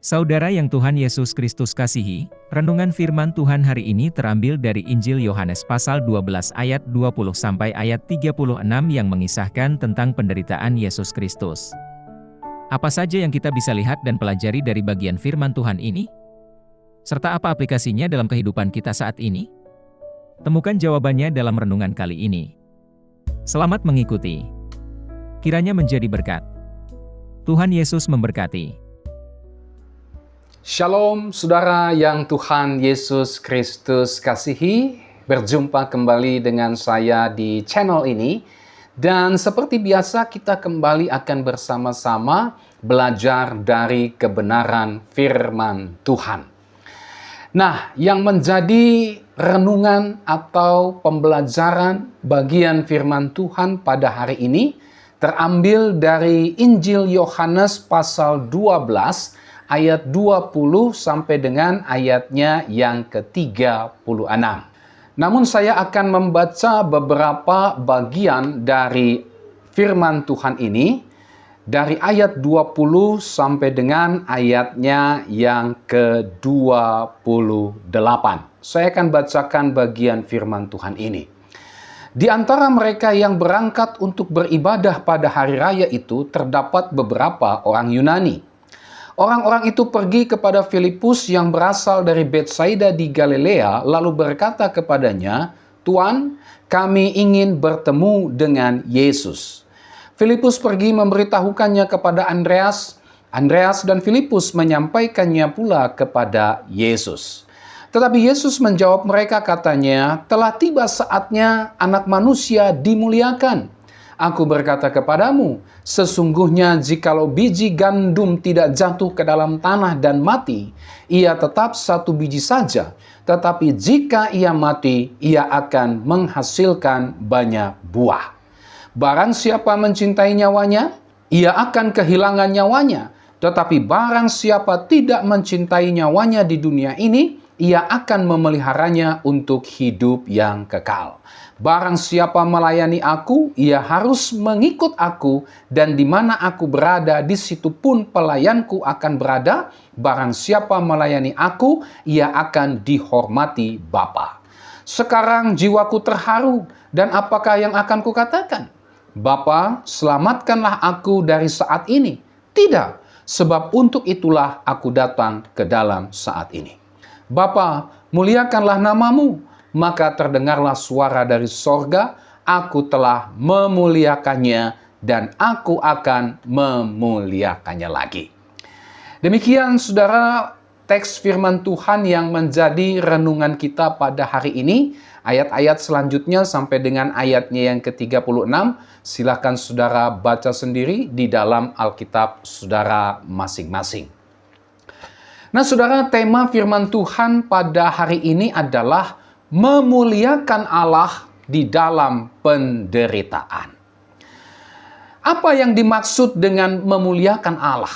Saudara yang Tuhan Yesus Kristus kasihi, renungan firman Tuhan hari ini terambil dari Injil Yohanes pasal 12 ayat 20 sampai ayat 36 yang mengisahkan tentang penderitaan Yesus Kristus. Apa saja yang kita bisa lihat dan pelajari dari bagian firman Tuhan ini? Serta apa aplikasinya dalam kehidupan kita saat ini? Temukan jawabannya dalam renungan kali ini. Selamat mengikuti. Kiranya menjadi berkat. Tuhan Yesus memberkati. Shalom saudara yang Tuhan Yesus Kristus kasihi, berjumpa kembali dengan saya di channel ini. Dan seperti biasa kita kembali akan bersama-sama belajar dari kebenaran firman Tuhan. Nah, yang menjadi renungan atau pembelajaran bagian firman Tuhan pada hari ini terambil dari Injil Yohanes pasal 12 ayat 20 sampai dengan ayatnya yang ke-36. Namun saya akan membaca beberapa bagian dari firman Tuhan ini dari ayat 20 sampai dengan ayatnya yang ke-28. Saya akan bacakan bagian firman Tuhan ini. Di antara mereka yang berangkat untuk beribadah pada hari raya itu terdapat beberapa orang Yunani. Orang-orang itu pergi kepada Filipus yang berasal dari Betsaida di Galilea, lalu berkata kepadanya, "Tuan, kami ingin bertemu dengan Yesus." Filipus pergi memberitahukannya kepada Andreas. Andreas dan Filipus menyampaikannya pula kepada Yesus. Tetapi Yesus menjawab mereka katanya, "Telah tiba saatnya Anak Manusia dimuliakan. Aku berkata kepadamu, sesungguhnya jikalau biji gandum tidak jatuh ke dalam tanah dan mati, ia tetap satu biji saja. Tetapi jika ia mati, ia akan menghasilkan banyak buah. Barang siapa mencintai nyawanya, ia akan kehilangan nyawanya. Tetapi barang siapa tidak mencintai nyawanya di dunia ini, ia akan memeliharanya untuk hidup yang kekal. Barang siapa melayani aku, ia harus mengikut aku, dan di mana aku berada, di situ pun pelayanku akan berada. Barang siapa melayani aku, ia akan dihormati Bapa." Sekarang jiwaku terharu, dan apakah yang akan kukatakan? "Bapa, selamatkanlah aku dari saat ini." Tidak, sebab untuk itulah aku datang ke dalam saat ini. "Bapa, muliakanlah namamu." Maka terdengarlah suara dari sorga, "Aku telah memuliakannya dan aku akan memuliakannya lagi." Demikian saudara teks firman Tuhan yang menjadi renungan kita pada hari ini. Ayat-ayat selanjutnya sampai dengan ayatnya yang ke-36, silakan saudara baca sendiri di dalam Alkitab saudara masing-masing. Nah saudara, tema firman Tuhan pada hari ini adalah memuliakan Allah di dalam penderitaan. Apa yang dimaksud dengan memuliakan Allah?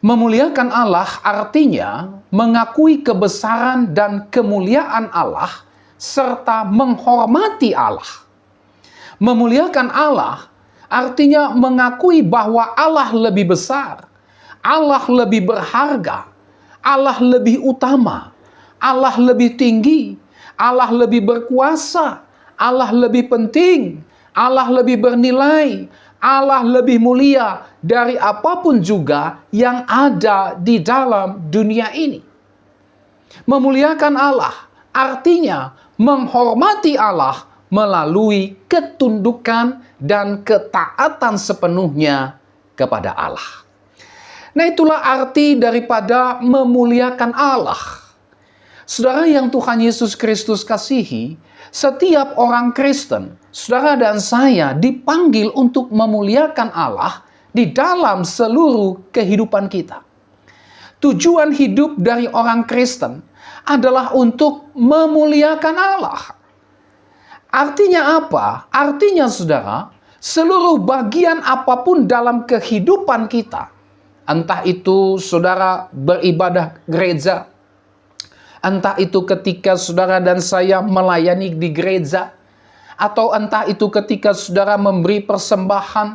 Memuliakan Allah artinya mengakui kebesaran dan kemuliaan Allah serta menghormati Allah. Memuliakan Allah artinya mengakui bahwa Allah lebih besar, Allah lebih berharga, Allah lebih utama, Allah lebih tinggi, Allah lebih berkuasa, Allah lebih penting, Allah lebih bernilai, Allah lebih mulia dari apapun juga yang ada di dalam dunia ini. Memuliakan Allah artinya menghormati Allah melalui ketundukan dan ketaatan sepenuhnya kepada Allah. Nah, itulah arti daripada memuliakan Allah. Saudara yang Tuhan Yesus Kristus kasihi, setiap orang Kristen, saudara dan saya dipanggil untuk memuliakan Allah di dalam seluruh kehidupan kita. Tujuan hidup dari orang Kristen adalah untuk memuliakan Allah. Artinya apa? Artinya saudara, seluruh bagian apapun dalam kehidupan kita, entah itu saudara beribadah gereja, entah itu ketika saudara dan saya melayani di gereja, atau entah itu ketika saudara memberi persembahan,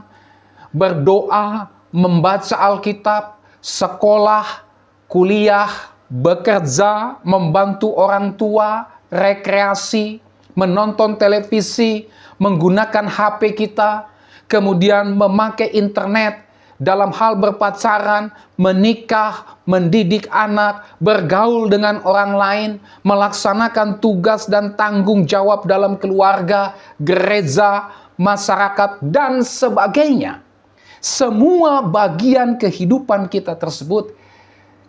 berdoa, membaca Alkitab, sekolah, kuliah, bekerja, membantu orang tua, rekreasi, menonton televisi, menggunakan HP kita, kemudian memakai internet, dalam hal berpacaran, menikah, mendidik anak, bergaul dengan orang lain, melaksanakan tugas dan tanggung jawab dalam keluarga, gereja, masyarakat, dan sebagainya. Semua bagian kehidupan kita tersebut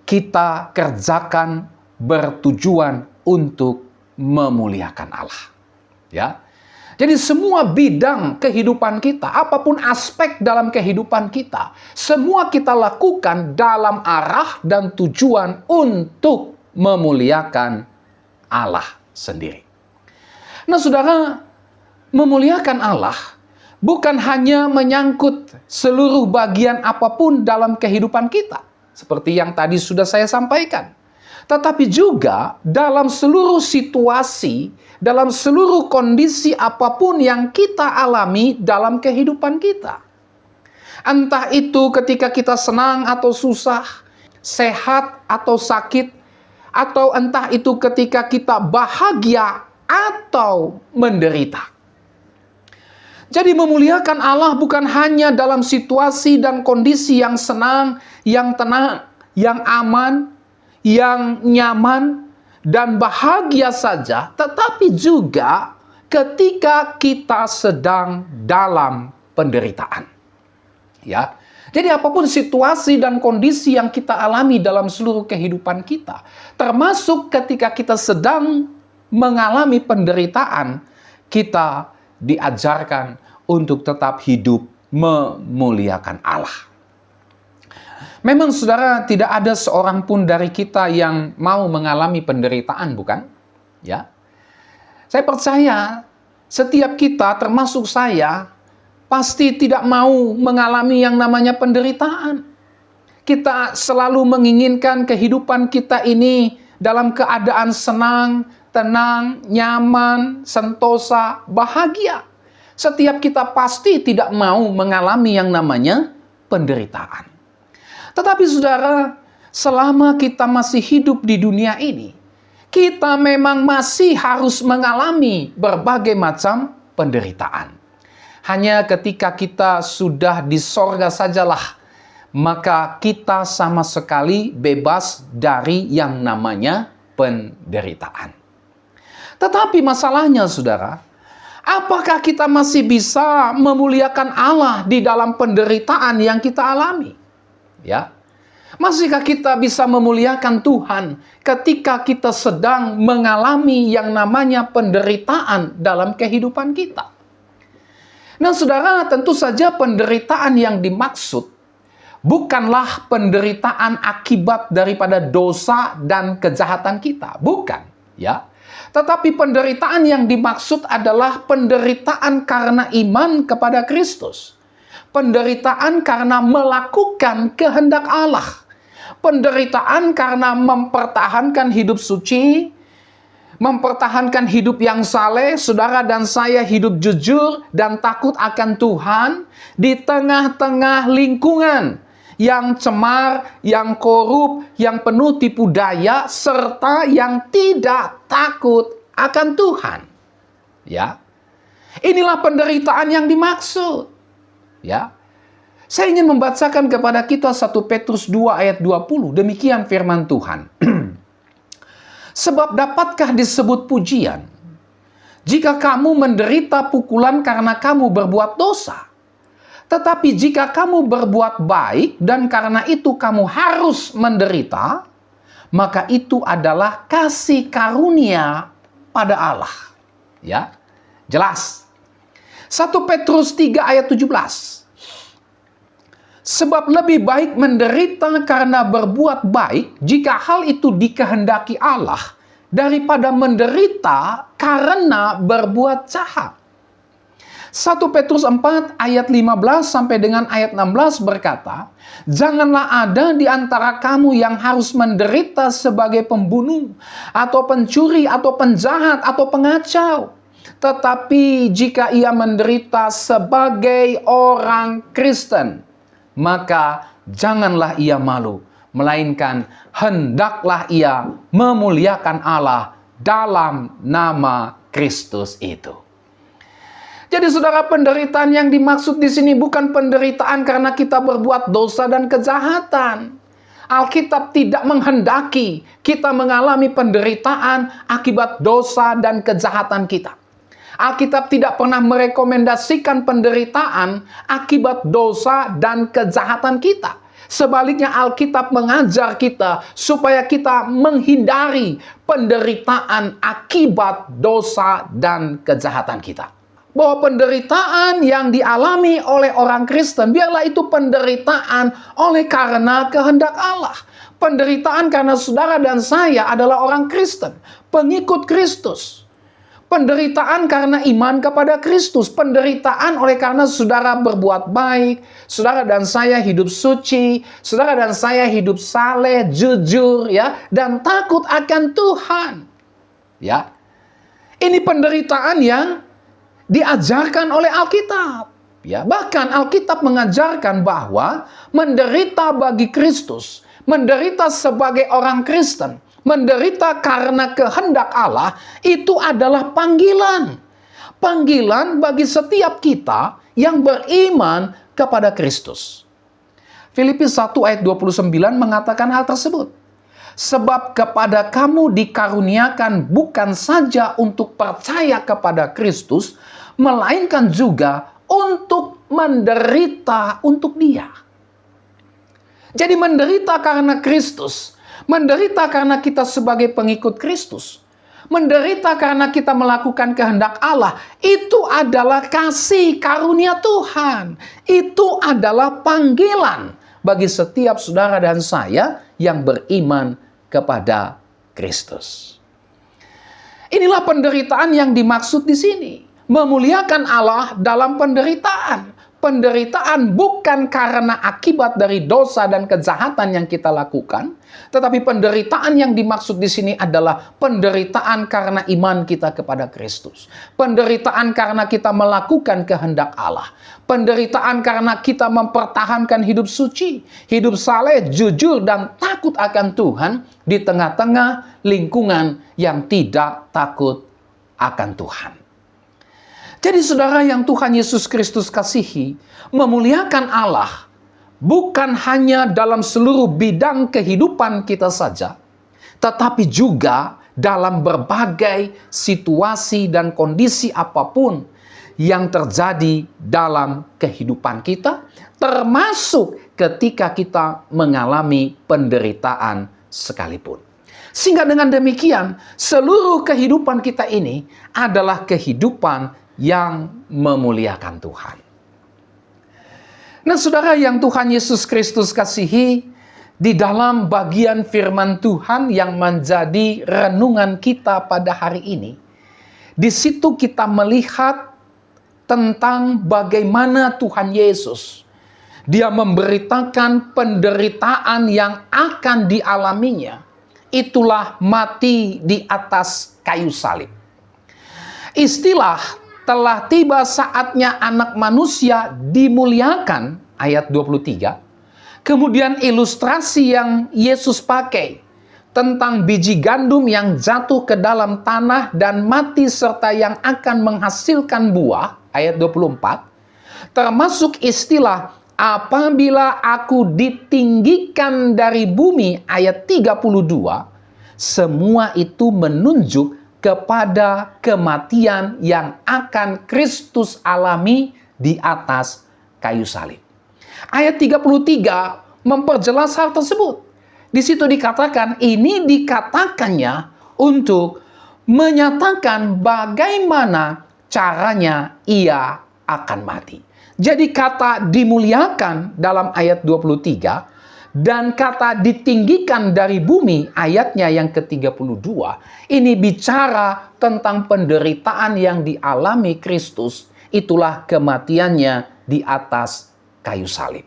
kita kerjakan bertujuan untuk memuliakan Allah. Ya. Jadi semua bidang kehidupan kita, apapun aspek dalam kehidupan kita, semua kita lakukan dalam arah dan tujuan untuk memuliakan Allah sendiri. Nah, saudara, memuliakan Allah bukan hanya menyangkut seluruh bagian apapun dalam kehidupan kita, seperti yang tadi sudah saya sampaikan. Tetapi juga dalam seluruh situasi, dalam seluruh kondisi apapun yang kita alami dalam kehidupan kita. Entah itu ketika kita senang atau susah, sehat atau sakit, atau entah itu ketika kita bahagia atau menderita. Jadi memuliakan Allah bukan hanya dalam situasi dan kondisi yang senang, yang tenang, yang aman, yang nyaman dan bahagia saja, tetapi juga ketika kita sedang dalam penderitaan. Ya. Jadi apapun situasi dan kondisi yang kita alami dalam seluruh kehidupan kita, termasuk ketika kita sedang mengalami penderitaan, kita diajarkan untuk tetap hidup memuliakan Allah. Memang saudara, tidak ada seorang pun dari kita yang mau mengalami penderitaan, bukan? Ya. Saya percaya setiap kita, termasuk saya, pasti tidak mau mengalami yang namanya penderitaan. Kita selalu menginginkan kehidupan kita ini dalam keadaan senang, tenang, nyaman, sentosa, bahagia. Setiap kita pasti tidak mau mengalami yang namanya penderitaan. Tetapi saudara, selama kita masih hidup di dunia ini, kita memang masih harus mengalami berbagai macam penderitaan. Hanya ketika kita sudah di sorga sajalah, maka kita sama sekali bebas dari yang namanya penderitaan. Tetapi masalahnya saudara, apakah kita masih bisa memuliakan Allah di dalam penderitaan yang kita alami? Ya, masihkah kita bisa memuliakan Tuhan ketika kita sedang mengalami yang namanya penderitaan dalam kehidupan kita? Nah, saudara, tentu saja penderitaan yang dimaksud bukanlah penderitaan akibat daripada dosa dan kejahatan kita, bukan, ya. Tetapi penderitaan yang dimaksud adalah penderitaan karena iman kepada Kristus. Penderitaan karena melakukan kehendak Allah. Penderitaan karena mempertahankan hidup suci, mempertahankan hidup yang saleh, saudara dan saya hidup jujur dan takut akan Tuhan di tengah-tengah lingkungan yang cemar, yang korup, yang penuh tipu daya, serta yang tidak takut akan Tuhan. Ya, inilah penderitaan yang dimaksud. Ya, saya ingin membacakan kepada kita 1 Petrus 2 ayat 20. Demikian firman Tuhan. Sebab dapatkah disebut pujian jika kamu menderita pukulan karena kamu berbuat dosa? Tetapi jika kamu berbuat baik dan karena itu kamu harus menderita, maka itu adalah kasih karunia pada Allah. Ya, jelas. 1 Petrus 3 ayat 17. Sebab lebih baik menderita karena berbuat baik jika hal itu dikehendaki Allah daripada menderita karena berbuat jahat. 1 Petrus 4 ayat 15 sampai dengan ayat 16 berkata, janganlah ada di antara kamu yang harus menderita sebagai pembunuh atau pencuri atau penjahat atau pengacau. Tetapi jika ia menderita sebagai orang Kristen, maka janganlah ia malu, melainkan hendaklah ia memuliakan Allah dalam nama Kristus itu. Jadi saudara, penderitaan yang dimaksud di sini bukan penderitaan karena kita berbuat dosa dan kejahatan. Alkitab tidak menghendaki kita mengalami penderitaan akibat dosa dan kejahatan kita. Alkitab tidak pernah merekomendasikan penderitaan akibat dosa dan kejahatan kita. Sebaliknya Alkitab mengajar kita supaya kita menghindari penderitaan akibat dosa dan kejahatan kita. Bahwa penderitaan yang dialami oleh orang Kristen, biarlah itu penderitaan oleh karena kehendak Allah. Penderitaan karena saudara dan saya adalah orang Kristen, pengikut Kristus. Penderitaan karena iman kepada Kristus. Penderitaan oleh karena saudara berbuat baik, saudara dan saya hidup suci, saudara dan saya hidup saleh, jujur, ya, dan takut akan Tuhan. Ya. Ini penderitaan yang diajarkan oleh Alkitab. Ya, bahkan Alkitab mengajarkan bahwa menderita bagi Kristus, menderita sebagai orang Kristen, menderita karena kehendak Allah, itu adalah panggilan. Panggilan bagi setiap kita yang beriman kepada Kristus. Filipi 1 ayat 29 mengatakan hal tersebut. Sebab kepada kamu dikaruniakan bukan saja untuk percaya kepada Kristus, melainkan juga untuk menderita untuk Dia. Jadi menderita karena Kristus, menderita karena kita sebagai pengikut Kristus, menderita karena kita melakukan kehendak Allah, itu adalah kasih karunia Tuhan. Itu adalah panggilan bagi setiap saudara dan saya yang beriman kepada Kristus. Inilah penderitaan yang dimaksud di sini. Memuliakan Allah dalam penderitaan. Penderitaan bukan karena akibat dari dosa dan kejahatan yang kita lakukan, tetapi penderitaan yang dimaksud di sini adalah penderitaan karena iman kita kepada Kristus. Penderitaan karena kita melakukan kehendak Allah. Penderitaan karena kita mempertahankan hidup suci, hidup saleh, jujur, dan takut akan Tuhan di tengah-tengah lingkungan yang tidak takut akan Tuhan. Jadi saudara yang Tuhan Yesus Kristus kasihi, memuliakan Allah bukan hanya dalam seluruh bidang kehidupan kita saja, tetapi juga dalam berbagai situasi dan kondisi apapun yang terjadi dalam kehidupan kita, termasuk ketika kita mengalami penderitaan sekalipun. Sehingga dengan demikian, seluruh kehidupan kita ini adalah kehidupan yang memuliakan Tuhan. Nah, saudara yang Tuhan Yesus Kristus kasihi, di dalam bagian firman Tuhan yang menjadi renungan kita pada hari ini, di situ kita melihat tentang bagaimana Tuhan Yesus, Dia memberitakan penderitaan yang akan dialaminya. Itulah mati di atas kayu salib. Istilah telah tiba saatnya anak manusia dimuliakan, ayat 23. Kemudian ilustrasi yang Yesus pakai tentang biji gandum yang jatuh ke dalam tanah dan mati serta yang akan menghasilkan buah, ayat 24. Termasuk istilah apabila aku ditinggikan dari bumi, ayat 32. Semua itu menunjuk kepada kematian yang akan Kristus alami di atas kayu salib. Ayat 33 memperjelas hal tersebut. Di situ dikatakan, ini dikatakannya untuk menyatakan bagaimana caranya ia akan mati. Jadi kata dimuliakan dalam ayat 23 dan kata ditinggikan dari bumi, ayatnya yang ke-32, ini bicara tentang penderitaan yang dialami Kristus. Itulah kematiannya di atas kayu salib.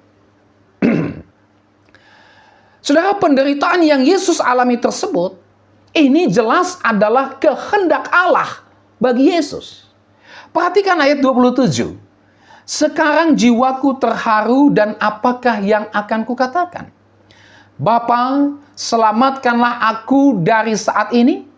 Saudara, penderitaan yang Yesus alami tersebut, ini jelas adalah kehendak Allah bagi Yesus. Perhatikan ayat 27. Sekarang jiwaku terharu dan apakah yang akan kukatakan? "Bapa, selamatkanlah aku dari saat ini?"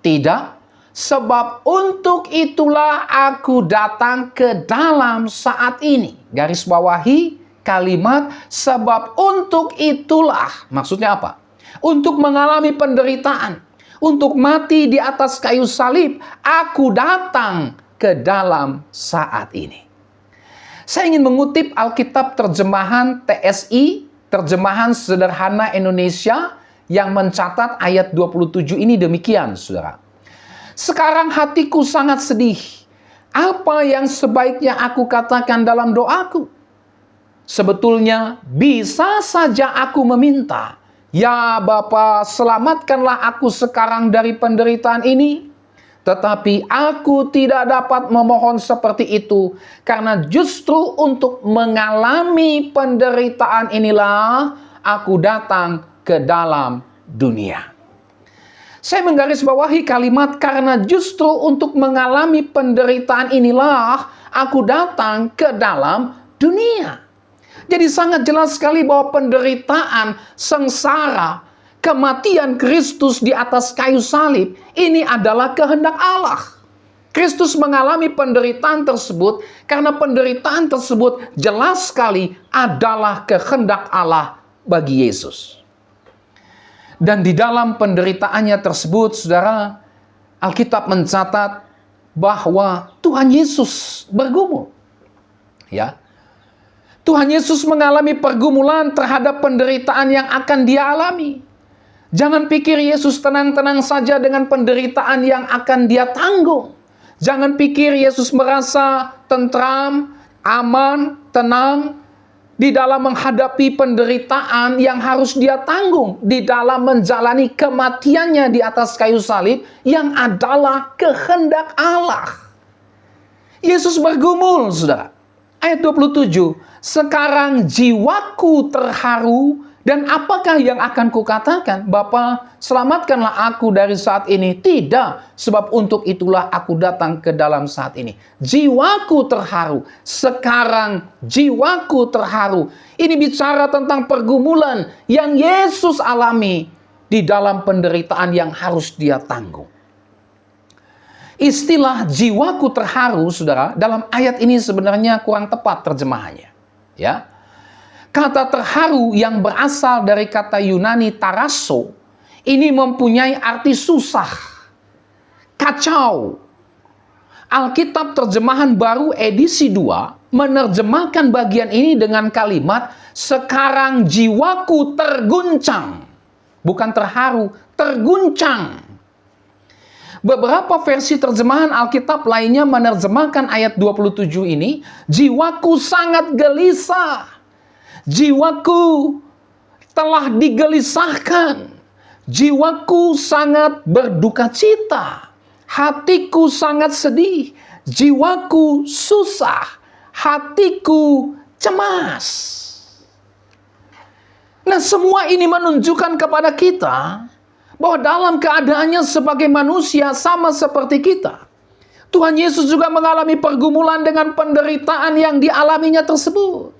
Tidak, sebab untuk itulah aku datang ke dalam saat ini. Garis bawahi kalimat "sebab untuk itulah". Maksudnya apa? Untuk mengalami penderitaan, untuk mati di atas kayu salib, aku datang ke dalam saat ini. Saya ingin mengutip Alkitab terjemahan TSI, terjemahan sederhana Indonesia, yang mencatat ayat 27 ini demikian, saudara. "Sekarang hatiku sangat sedih. Apa yang sebaiknya aku katakan dalam doaku? Sebetulnya bisa saja aku meminta, 'Ya Bapa, selamatkanlah aku sekarang dari penderitaan ini.' Tetapi aku tidak dapat memohon seperti itu, karena justru untuk mengalami penderitaan inilah aku datang ke dalam dunia." Saya menggarisbawahi kalimat "karena justru untuk mengalami penderitaan inilah aku datang ke dalam dunia." Jadi sangat jelas sekali bahwa penderitaan, sengsara, kematian Kristus di atas kayu salib ini adalah kehendak Allah. Kristus mengalami penderitaan tersebut karena penderitaan tersebut jelas sekali adalah kehendak Allah bagi Yesus. Dan di dalam penderitaannya tersebut, saudara, Alkitab mencatat bahwa Tuhan Yesus bergumul. Ya, Tuhan Yesus mengalami pergumulan terhadap penderitaan yang akan dia alami. Jangan pikir Yesus tenang-tenang saja dengan penderitaan yang akan dia tanggung. Jangan pikir Yesus merasa tentram, aman, tenang di dalam menghadapi penderitaan yang harus dia tanggung, di dalam menjalani kematiannya di atas kayu salib yang adalah kehendak Allah. Yesus bergumul, saudara. Ayat 27, "Sekarang jiwaku terharu, dan apakah yang akan kukatakan? Bapa, selamatkanlah aku dari saat ini." Tidak, sebab untuk itulah aku datang ke dalam saat ini. Jiwaku terharu. Sekarang jiwaku terharu. Ini bicara tentang pergumulan yang Yesus alami di dalam penderitaan yang harus dia tanggung. Istilah jiwaku terharu, saudara, dalam ayat ini sebenarnya kurang tepat terjemahannya. Ya, kata terharu yang berasal dari kata Yunani tarasso, ini mempunyai arti susah, kacau. Alkitab terjemahan baru edisi 2 menerjemahkan bagian ini dengan kalimat "sekarang jiwaku terguncang." Bukan terharu, terguncang. Beberapa versi terjemahan Alkitab lainnya menerjemahkan ayat 27 ini, "Jiwaku sangat gelisah. Jiwaku telah digelisahkan. Jiwaku sangat berduka cita. Hatiku sangat sedih. Jiwaku susah. Hatiku cemas." Nah, semua ini menunjukkan kepada kita bahwa dalam keadaannya sebagai manusia sama seperti kita, Tuhan Yesus juga mengalami pergumulan dengan penderitaan yang dialaminya tersebut.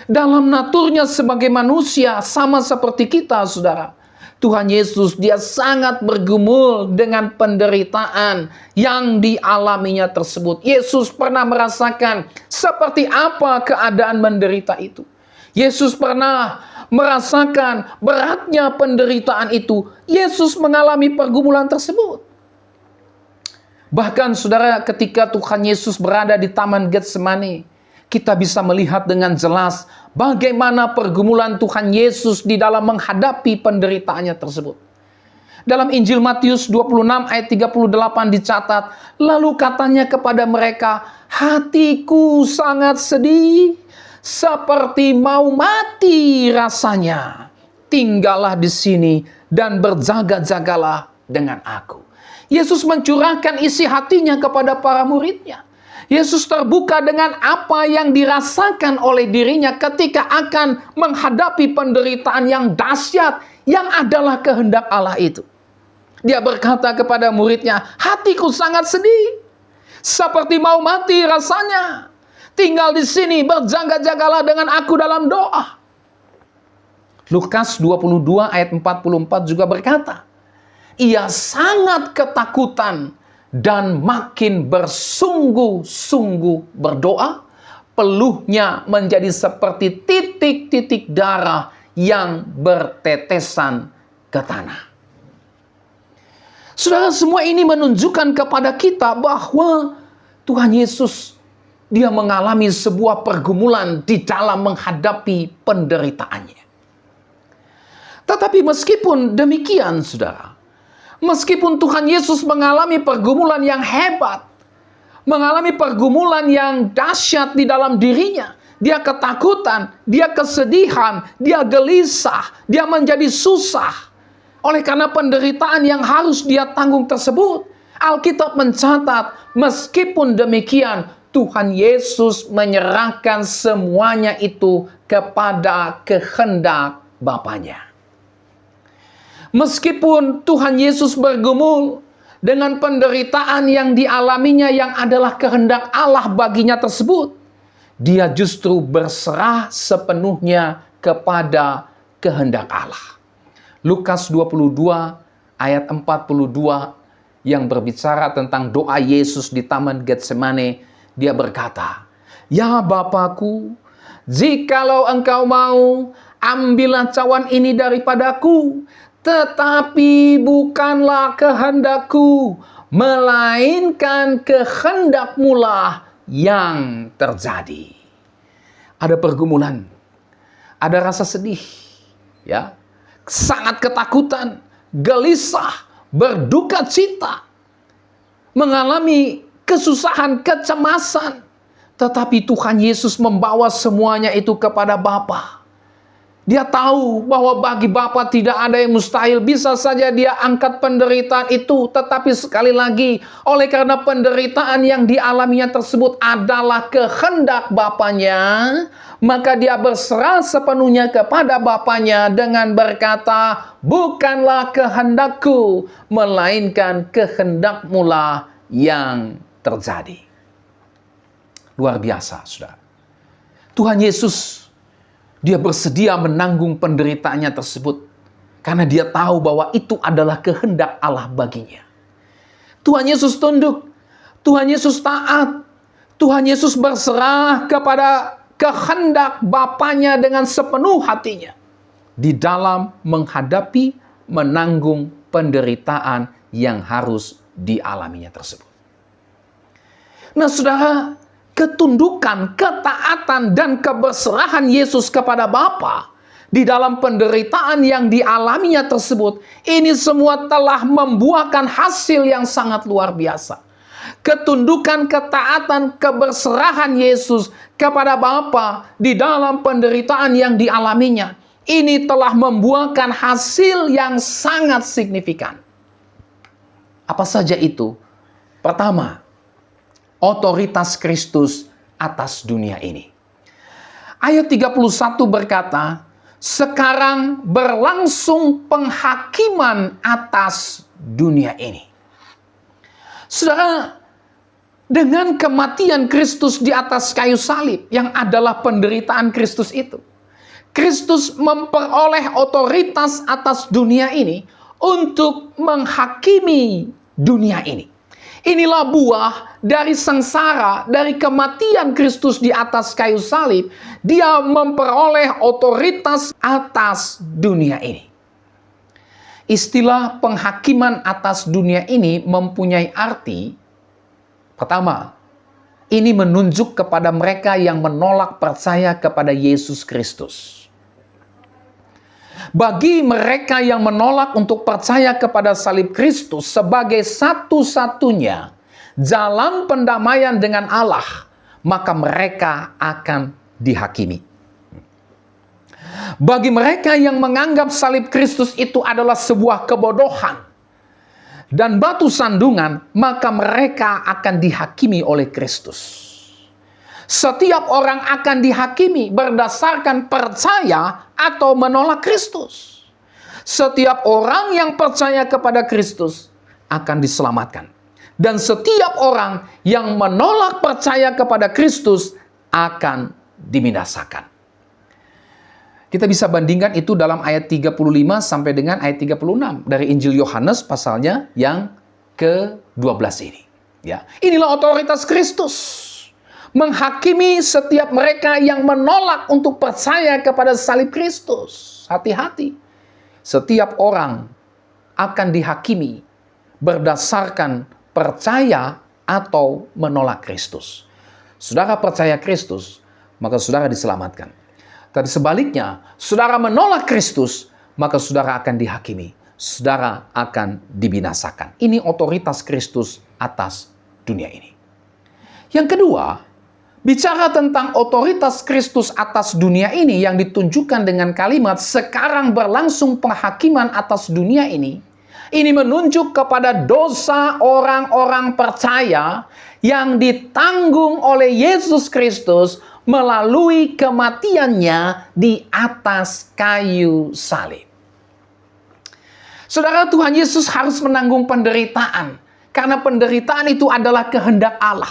Dalam naturnya sebagai manusia sama seperti kita, saudara, Tuhan Yesus dia sangat bergumul dengan penderitaan yang dialaminya tersebut. Yesus pernah merasakan seperti apa keadaan menderita itu. Yesus pernah merasakan beratnya penderitaan itu. Yesus mengalami pergumulan tersebut. Bahkan saudara, ketika Tuhan Yesus berada di Taman Getsemani, kita bisa melihat dengan jelas bagaimana pergumulan Tuhan Yesus di dalam menghadapi penderitaannya tersebut. Dalam Injil Matius 26 ayat 38 dicatat, "Lalu katanya kepada mereka, 'Hatiku sangat sedih, seperti mau mati rasanya. Tinggallah di sini dan berjaga-jagalah dengan aku.'" Yesus mencurahkan isi hatinya kepada para muridnya. Yesus terbuka dengan apa yang dirasakan oleh dirinya ketika akan menghadapi penderitaan yang dahsyat yang adalah kehendak Allah itu. Dia berkata kepada muridnya, "Hatiku sangat sedih, seperti mau mati rasanya. Tinggal di sini, berjaga-jagalah dengan aku dalam doa." Lukas 22 ayat 44 juga berkata, ia sangat ketakutan dan makin bersungguh-sungguh berdoa, peluhnya menjadi seperti titik-titik darah yang bertetesan ke tanah. Saudara, semua ini menunjukkan kepada kita bahwa Tuhan Yesus, dia mengalami sebuah pergumulan di dalam menghadapi penderitaannya. Tetapi meskipun demikian, saudara, meskipun Tuhan Yesus mengalami pergumulan yang hebat, mengalami pergumulan yang dahsyat di dalam dirinya, dia ketakutan, dia kesedihan, dia gelisah, dia menjadi susah oleh karena penderitaan yang harus dia tanggung tersebut. Alkitab mencatat, meskipun demikian, Tuhan Yesus menyerahkan semuanya itu kepada kehendak Bapanya. Meskipun Tuhan Yesus bergumul dengan penderitaan yang dialaminya yang adalah kehendak Allah baginya tersebut, dia justru berserah sepenuhnya kepada kehendak Allah. Lukas 22 ayat 42 yang berbicara tentang doa Yesus di Taman Getsemane, dia berkata, "Ya Bapakku, jikalau engkau mau, ambillah cawan ini daripadaku, tetapi bukanlah kehendakku, melainkan kehendak-Mulah yang terjadi." Ada pergumulan, ada rasa sedih, ya, sangat ketakutan, gelisah, berduka cita, mengalami kesusahan, kecemasan. Tetapi Tuhan Yesus membawa semuanya itu kepada Bapa. Dia tahu bahwa bagi Bapa tidak ada yang mustahil. Bisa saja dia angkat penderitaan itu. Tetapi sekali lagi, oleh karena penderitaan yang dialaminya tersebut adalah kehendak Bapanya, maka dia berserah sepenuhnya kepada Bapanya dengan berkata, bukanlah kehendakku, melainkan kehendak-Mulah yang terjadi. Luar biasa, saudara. Tuhan Yesus, dia bersedia menanggung penderitaannya tersebut karena dia tahu bahwa itu adalah kehendak Allah baginya. Tuhan Yesus tunduk, Tuhan Yesus taat, Tuhan Yesus berserah kepada kehendak Bapanya dengan sepenuh hatinya di dalam menghadapi, menanggung penderitaan yang harus dialaminya tersebut. Nah, saudara, ketundukan, ketaatan, dan keberserahan Yesus kepada Bapa di dalam penderitaan yang dialaminya tersebut, ini semua telah membuahkan hasil yang sangat luar biasa. Ketundukan, ketaatan, keberserahan Yesus kepada Bapa di dalam penderitaan yang dialaminya, ini telah membuahkan hasil yang sangat signifikan. Apa saja itu? Pertama, otoritas Kristus atas dunia ini. Ayat 31 berkata, sekarang berlangsung penghakiman atas dunia ini. Saudara, dengan kematian Kristus di atas kayu salib, yang adalah penderitaan Kristus itu, Kristus memperoleh otoritas atas dunia ini untuk menghakimi dunia ini. Inilah buah dari sengsara, dari kematian Kristus di atas kayu salib. Dia memperoleh otoritas atas dunia ini. Istilah penghakiman atas dunia ini mempunyai arti, pertama, ini menunjuk kepada mereka yang menolak percaya kepada Yesus Kristus. Bagi mereka yang menolak untuk percaya kepada salib Kristus sebagai satu-satunya jalan pendamaian dengan Allah, maka mereka akan dihakimi. Bagi mereka yang menganggap salib Kristus itu adalah sebuah kebodohan dan batu sandungan, maka mereka akan dihakimi oleh Kristus. Setiap orang akan dihakimi berdasarkan percaya atau menolak Kristus. Setiap orang yang percaya kepada Kristus akan diselamatkan. Dan setiap orang yang menolak percaya kepada Kristus akan dibinasakan. Kita bisa bandingkan itu dalam ayat 35 sampai dengan ayat 36 dari Injil Yohanes pasalnya yang ke-12 ini. Ya, inilah otoritas Kristus menghakimi setiap mereka yang menolak untuk percaya kepada salib Kristus. Hati-hati. Setiap orang akan dihakimi berdasarkan percaya atau menolak Kristus. Saudara percaya Kristus, maka saudara diselamatkan. Tapi sebaliknya, saudara menolak Kristus, maka saudara akan dihakimi. Saudara akan dibinasakan. Ini otoritas Kristus atas dunia ini. Yang kedua, bicara tentang otoritas Kristus atas dunia ini yang ditunjukkan dengan kalimat sekarang berlangsung penghakiman atas dunia ini. Ini menunjuk kepada dosa orang-orang percaya yang ditanggung oleh Yesus Kristus melalui kematiannya di atas kayu salib. Saudara, Tuhan Yesus harus menanggung penderitaan, karena penderitaan itu adalah kehendak Allah.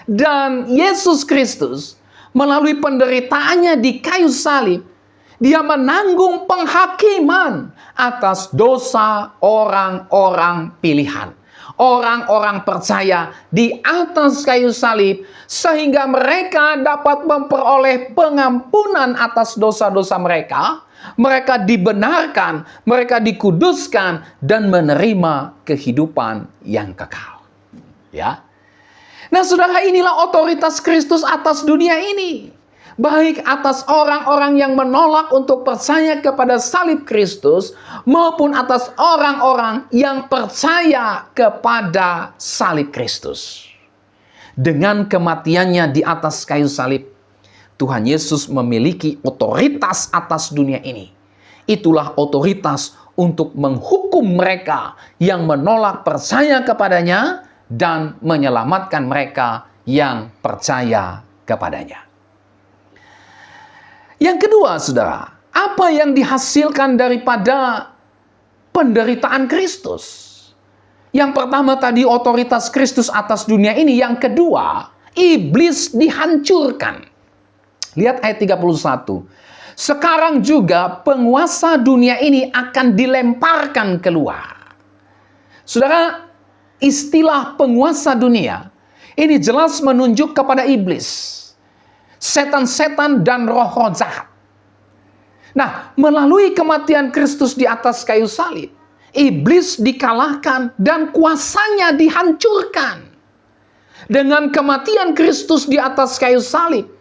Dan Yesus Kristus melalui penderitaannya di kayu salib, dia menanggung penghakiman atas dosa orang-orang pilihan. Orang-orang percaya di atas kayu salib, sehingga mereka dapat memperoleh pengampunan atas dosa-dosa mereka. Mereka dibenarkan, mereka dikuduskan, dan menerima kehidupan yang kekal. Ya. Nah, saudara, inilah otoritas Kristus atas dunia ini. Baik atas orang-orang yang menolak untuk percaya kepada salib Kristus, maupun atas orang-orang yang percaya kepada salib Kristus. Dengan kematiannya di atas kayu salib, Tuhan Yesus memiliki otoritas atas dunia ini. Itulah otoritas untuk menghukum mereka yang menolak percaya kepadanya dan menyelamatkan mereka yang percaya kepadanya. Yang kedua, saudara, apa yang dihasilkan daripada penderitaan Kristus? Yang pertama tadi otoritas Kristus atas dunia ini. Yang kedua, iblis dihancurkan. Lihat ayat 31. Sekarang juga penguasa dunia ini akan dilemparkan keluar. Saudara, istilah penguasa dunia ini jelas menunjuk kepada iblis. Setan-setan dan roh-roh jahat. Nah, melalui kematian Kristus di atas kayu salib, iblis dikalahkan dan kuasanya dihancurkan. Dengan kematian Kristus di atas kayu salib,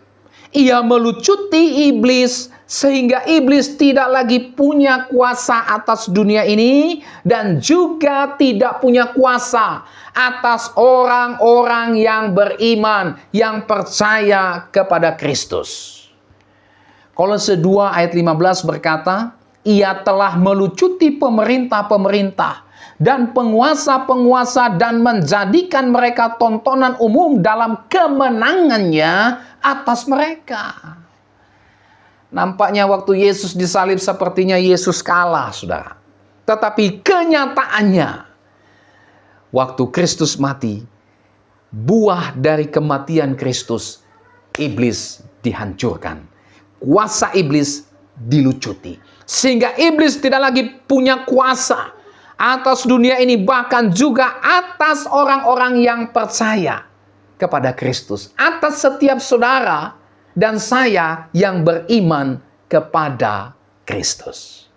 ia melucuti iblis sehingga iblis tidak lagi punya kuasa atas dunia ini dan juga tidak punya kuasa atas orang-orang yang beriman, yang percaya kepada Kristus. Kolose 2 ayat 15 berkata, ia telah melucuti pemerintah-pemerintah dan penguasa-penguasa dan menjadikan mereka tontonan umum dalam kemenangannya atas mereka. Nampaknya waktu Yesus disalib sepertinya Yesus kalah, saudara. Tetapi kenyataannya, waktu Kristus mati, buah dari kematian Kristus, iblis dihancurkan. Kuasa iblis dilucuti. Sehingga iblis tidak lagi punya kuasa atas dunia ini, bahkan juga atas orang-orang yang percaya kepada Kristus. Atas setiap saudara dan saya yang beriman kepada Kristus.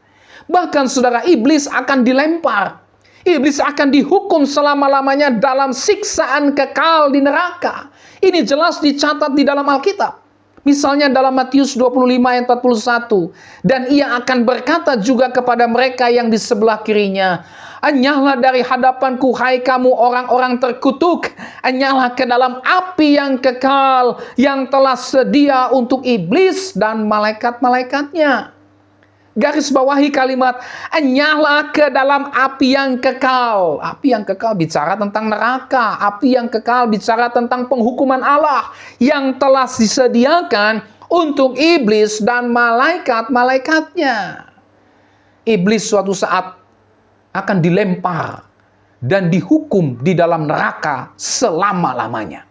Bahkan saudara, iblis akan dilempar. Iblis akan dihukum selama-lamanya dalam siksaan kekal di neraka. Ini jelas dicatat di dalam Alkitab. Misalnya dalam Matius 25 ayat 41. Dan ia akan berkata juga kepada mereka yang di sebelah kirinya, enyahlah dari hadapanku, hai kamu orang-orang terkutuk. Enyahlah ke dalam api yang kekal, yang telah sedia untuk iblis dan malaikat-malaikatnya. Garis bawahi kalimat, enyahlah ke dalam api yang kekal. Api yang kekal bicara tentang neraka. Api yang kekal bicara tentang penghukuman Allah yang telah disediakan untuk iblis dan malaikat-malaikatnya. Iblis suatu saat akan dilempar dan dihukum di dalam neraka selama-lamanya.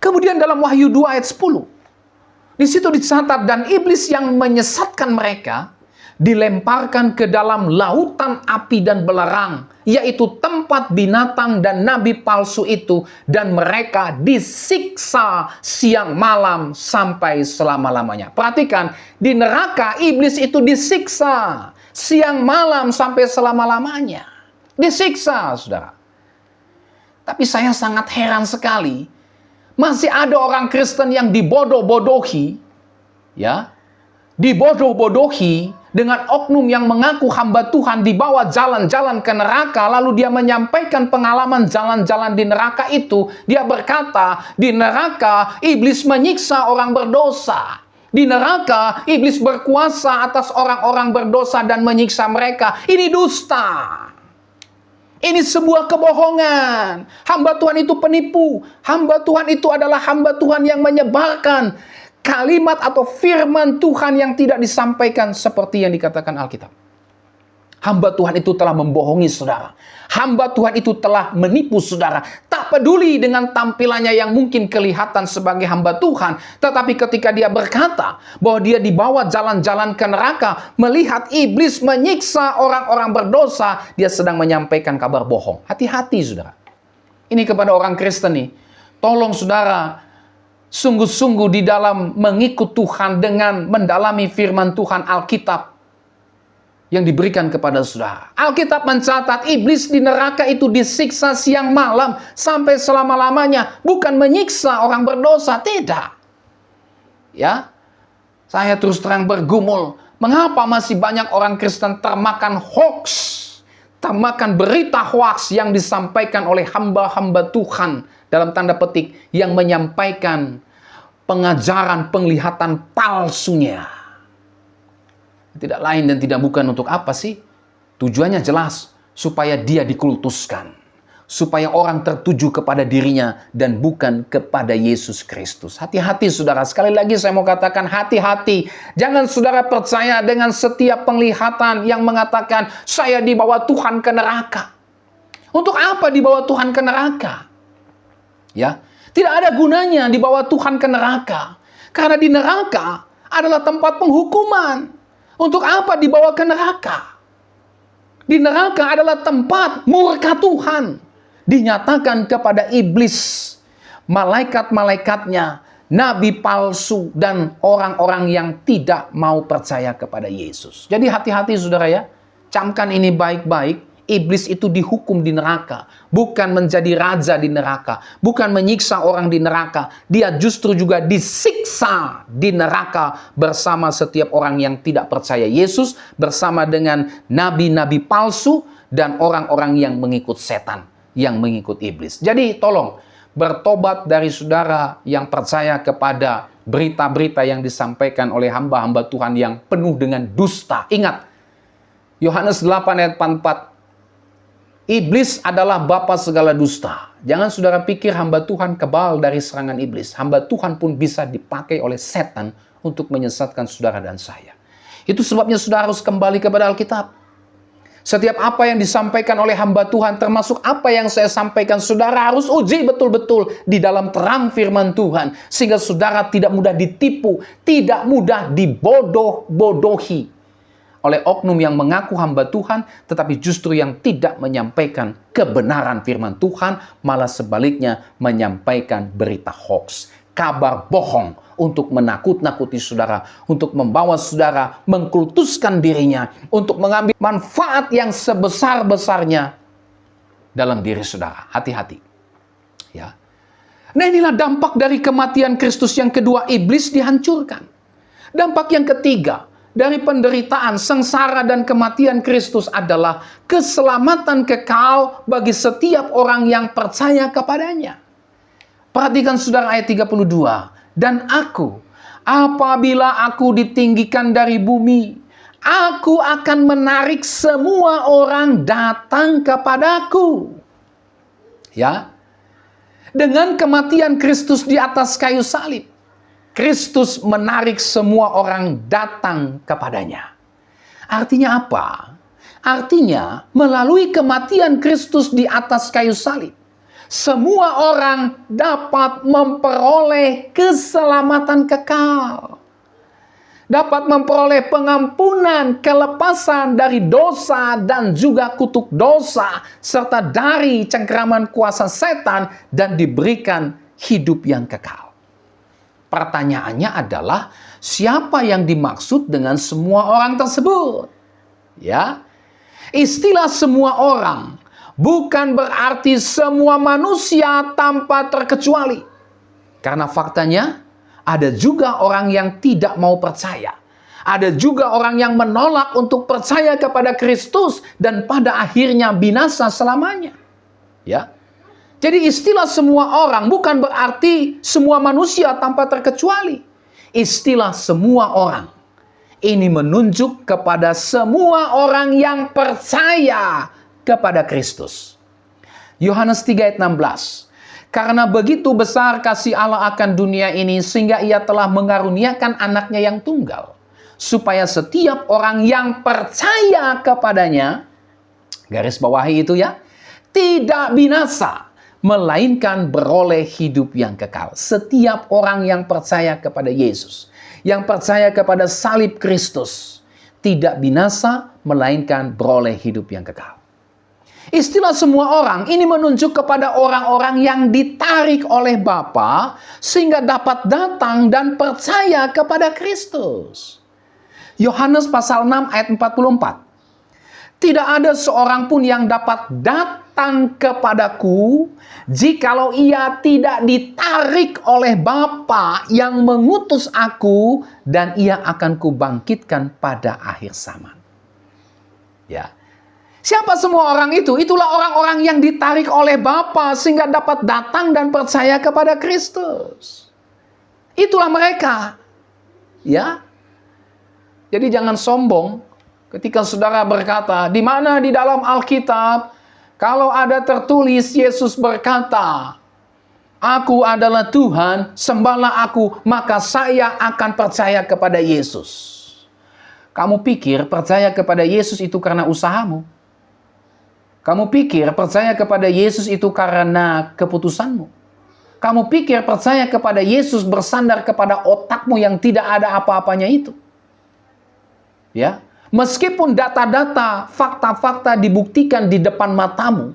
Kemudian dalam Wahyu 2 ayat 10, Di situ dicatat, dan iblis yang menyesatkan mereka dilemparkan ke dalam lautan api dan belerang, yaitu tempat binatang dan nabi palsu itu, dan mereka disiksa siang malam sampai selama-lamanya. Perhatikan, di neraka iblis itu disiksa siang malam sampai selama-lamanya. Disiksa, saudara. Tapi saya sangat heran sekali, masih ada orang Kristen yang dibodoh-bodohi, ya, dibodoh-bodohi dengan oknum yang mengaku hamba Tuhan, dibawa jalan-jalan ke neraka, lalu dia menyampaikan pengalaman jalan-jalan di neraka itu. Dia berkata, di neraka iblis menyiksa orang berdosa. Di neraka iblis berkuasa atas orang-orang berdosa dan menyiksa mereka. Ini dusta. Ini sebuah kebohongan. Hamba Tuhan itu penipu. Hamba Tuhan itu adalah hamba Tuhan yang menyebarkan kalimat atau firman Tuhan yang tidak disampaikan seperti yang dikatakan Alkitab. Hamba Tuhan itu telah membohongi saudara. Hamba Tuhan itu telah menipu saudara. Tak peduli dengan tampilannya yang mungkin kelihatan sebagai hamba Tuhan. Tetapi ketika dia berkata bahwa dia dibawa jalan-jalan ke neraka, melihat iblis menyiksa orang-orang berdosa, dia sedang menyampaikan kabar bohong. Hati-hati saudara. Ini kepada orang Kristen nih. Tolong saudara, sungguh-sungguh di dalam mengikut Tuhan dengan mendalami firman Tuhan Alkitab yang diberikan kepada saudara. Alkitab mencatat iblis di neraka itu disiksa siang malam sampai selama-lamanya. Bukan menyiksa orang berdosa, tidak. Ya, saya terus terang bergumul. Mengapa masih banyak orang Kristen termakan hoax, termakan berita hoax yang disampaikan oleh hamba-hamba Tuhan, dalam tanda petik, yang menyampaikan pengajaran penglihatan palsunya. Tidak lain dan tidak bukan untuk apa sih? Tujuannya jelas, supaya dia dikultuskan. Supaya orang tertuju kepada dirinya dan bukan kepada Yesus Kristus. Hati-hati saudara, sekali lagi saya mau katakan hati-hati. Jangan saudara percaya dengan setiap penglihatan yang mengatakan, saya dibawa Tuhan ke neraka. Untuk apa dibawa Tuhan ke neraka? Ya, tidak ada gunanya dibawa Tuhan ke neraka. Karena di neraka adalah tempat penghukuman. Untuk apa dibawa ke neraka? Di neraka adalah tempat murka Tuhan. Dinyatakan kepada iblis, malaikat-malaikatnya, nabi palsu, dan orang-orang yang tidak mau percaya kepada Yesus. Jadi hati-hati saudara ya. Camkan ini baik-baik. Iblis itu dihukum di neraka, bukan menjadi raja di neraka, bukan menyiksa orang di neraka. Dia justru juga disiksa di neraka bersama setiap orang yang tidak percaya Yesus, bersama dengan nabi-nabi palsu dan orang-orang yang mengikut setan, yang mengikut iblis. Jadi tolong bertobat dari saudara yang percaya kepada berita-berita yang disampaikan oleh hamba-hamba Tuhan yang penuh dengan dusta. Ingat, Yohanes 8 ayat 44. Iblis adalah bapa segala dusta. Jangan saudara pikir hamba Tuhan kebal dari serangan iblis. Hamba Tuhan pun bisa dipakai oleh setan untuk menyesatkan saudara dan saya. Itu sebabnya saudara harus kembali kepada Alkitab. Setiap apa yang disampaikan oleh hamba Tuhan, termasuk apa yang saya sampaikan, saudara harus uji betul-betul di dalam terang firman Tuhan. Sehingga saudara tidak mudah ditipu, tidak mudah dibodoh-bodohi oleh oknum yang mengaku hamba Tuhan, tetapi justru yang tidak menyampaikan kebenaran firman Tuhan, malah sebaliknya menyampaikan berita hoax, kabar bohong untuk menakut-nakuti saudara, untuk membawa saudara mengkultuskan dirinya, untuk mengambil manfaat yang sebesar-besarnya dalam diri saudara. Hati-hati. Ya. Nah, inilah dampak dari kematian Kristus yang kedua, iblis dihancurkan. Dampak yang ketiga dari penderitaan, sengsara, dan kematian Kristus adalah keselamatan kekal bagi setiap orang yang percaya kepadanya. Perhatikan saudara ayat 32. Dan aku, apabila aku ditinggikan dari bumi, aku akan menarik semua orang datang kepadaku. Ya, dengan kematian Kristus di atas kayu salib, Kristus menarik semua orang datang kepadanya. Artinya apa? Artinya, melalui kematian Kristus di atas kayu salib, semua orang dapat memperoleh keselamatan kekal. Dapat memperoleh pengampunan, kelepasan dari dosa dan juga kutuk dosa, serta dari cengkraman kuasa setan, dan diberikan hidup yang kekal. Pertanyaannya adalah, siapa yang dimaksud dengan semua orang tersebut? Ya, istilah semua orang bukan berarti semua manusia tanpa terkecuali. Karena faktanya, ada juga orang yang tidak mau percaya. Ada juga orang yang menolak untuk percaya kepada Kristus dan pada akhirnya binasa selamanya. Ya. Jadi istilah semua orang bukan berarti semua manusia tanpa terkecuali. Istilah semua orang ini menunjuk kepada semua orang yang percaya kepada Kristus. Yohanes 3 ayat 16. Karena begitu besar kasih Allah akan dunia ini, sehingga ia telah mengaruniakan anaknya yang tunggal, supaya setiap orang yang percaya kepadanya, garis bawahi itu ya, tidak binasa, melainkan beroleh hidup yang kekal. Setiap orang yang percaya kepada Yesus, yang percaya kepada salib Kristus, tidak binasa, melainkan beroleh hidup yang kekal. Istilah semua orang ini menunjuk kepada orang-orang yang ditarik oleh Bapa sehingga dapat datang dan percaya kepada Kristus. Yohanes pasal 6 ayat 44. Tidak ada seorang pun yang dapat datang kepadaku jikalau ia tidak ditarik oleh Bapa yang mengutus aku, dan ia akan kubangkitkan pada akhir zaman. Ya. Siapa semua orang itu? Itulah orang-orang yang ditarik oleh Bapa sehingga dapat datang dan percaya kepada Kristus. Itulah mereka. Ya. Jadi jangan sombong ketika saudara berkata, di mana di dalam Alkitab kalau ada tertulis Yesus berkata, "Aku adalah Tuhan, sembahlah aku, maka saya akan percaya kepada Yesus." Kamu pikir percaya kepada Yesus itu karena usahamu? Kamu pikir percaya kepada Yesus itu karena keputusanmu? Kamu pikir percaya kepada Yesus bersandar kepada otakmu yang tidak ada apa-apanya itu? Ya, meskipun data-data, fakta-fakta dibuktikan di depan matamu,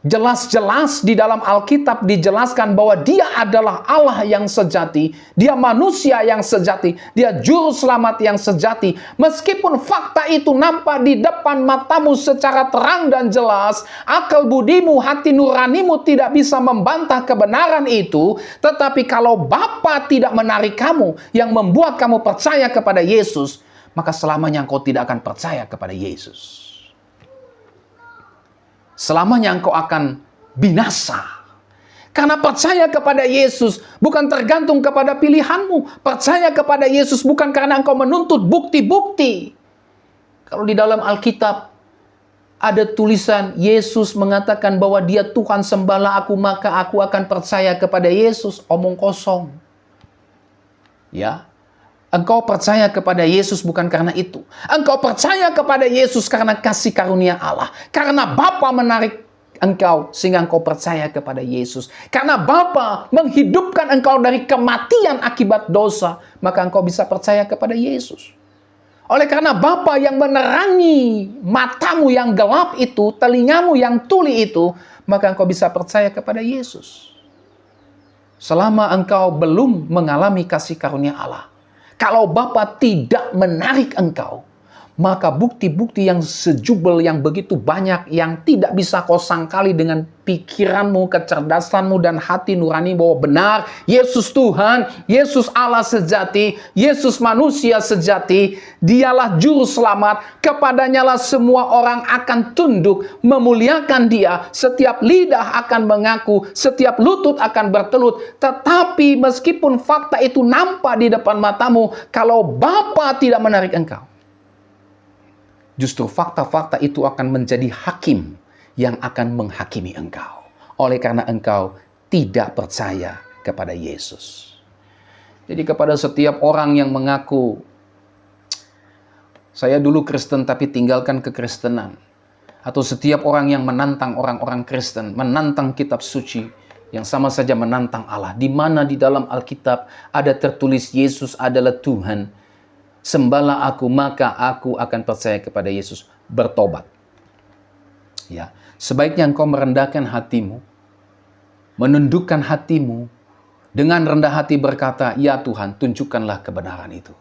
jelas-jelas di dalam Alkitab dijelaskan bahwa dia adalah Allah yang sejati, dia manusia yang sejati, dia juru selamat yang sejati. Meskipun fakta itu nampak di depan matamu secara terang dan jelas, akal budimu, hati nuranimu tidak bisa membantah kebenaran itu, tetapi kalau Bapa tidak menarik kamu, yang membuat kamu percaya kepada Yesus, maka selamanya engkau tidak akan percaya kepada Yesus. Selamanya engkau akan binasa. Karena percaya kepada Yesus bukan tergantung kepada pilihanmu. Percaya kepada Yesus bukan karena engkau menuntut bukti-bukti. Kalau di dalam Alkitab ada tulisan Yesus mengatakan bahwa dia Tuhan, sembahlah aku, maka aku akan percaya kepada Yesus. Omong kosong. Ya. Engkau percaya kepada Yesus bukan karena itu. Engkau percaya kepada Yesus karena kasih karunia Allah. Karena Bapa menarik engkau sehingga engkau percaya kepada Yesus. Karena Bapa menghidupkan engkau dari kematian akibat dosa, maka engkau bisa percaya kepada Yesus. Oleh karena Bapa yang menerangi matamu yang gelap itu, telingamu yang tuli itu, maka engkau bisa percaya kepada Yesus. Selama engkau belum mengalami kasih karunia Allah, kalau Bapa tidak menarik engkau, maka bukti-bukti yang sejubel, yang begitu banyak, yang tidak bisa kau sangkali dengan pikiranmu, kecerdasanmu, dan hati nurani bahwa benar, Yesus Tuhan, Yesus Allah sejati, Yesus manusia sejati, dialah juru selamat, kepadanyalah semua orang akan tunduk, memuliakan dia, setiap lidah akan mengaku, setiap lutut akan bertelut. Tetapi meskipun fakta itu nampak di depan matamu, kalau Bapa tidak menarik engkau, justru fakta-fakta itu akan menjadi hakim yang akan menghakimi engkau. Oleh karena engkau tidak percaya kepada Yesus. Jadi kepada setiap orang yang mengaku, saya dulu Kristen tapi tinggalkan kekristenan. atau setiap orang yang menantang orang-orang Kristen, menantang kitab suci, yang sama saja menantang Allah. Di mana di dalam Alkitab ada tertulis Yesus adalah Tuhan, sembahlah aku, maka aku akan percaya kepada Yesus, bertobat. Ya, sebaiknya engkau merendahkan hatimu, menundukkan hatimu, dengan rendah hati berkata, ya Tuhan, tunjukkanlah kebenaran itu.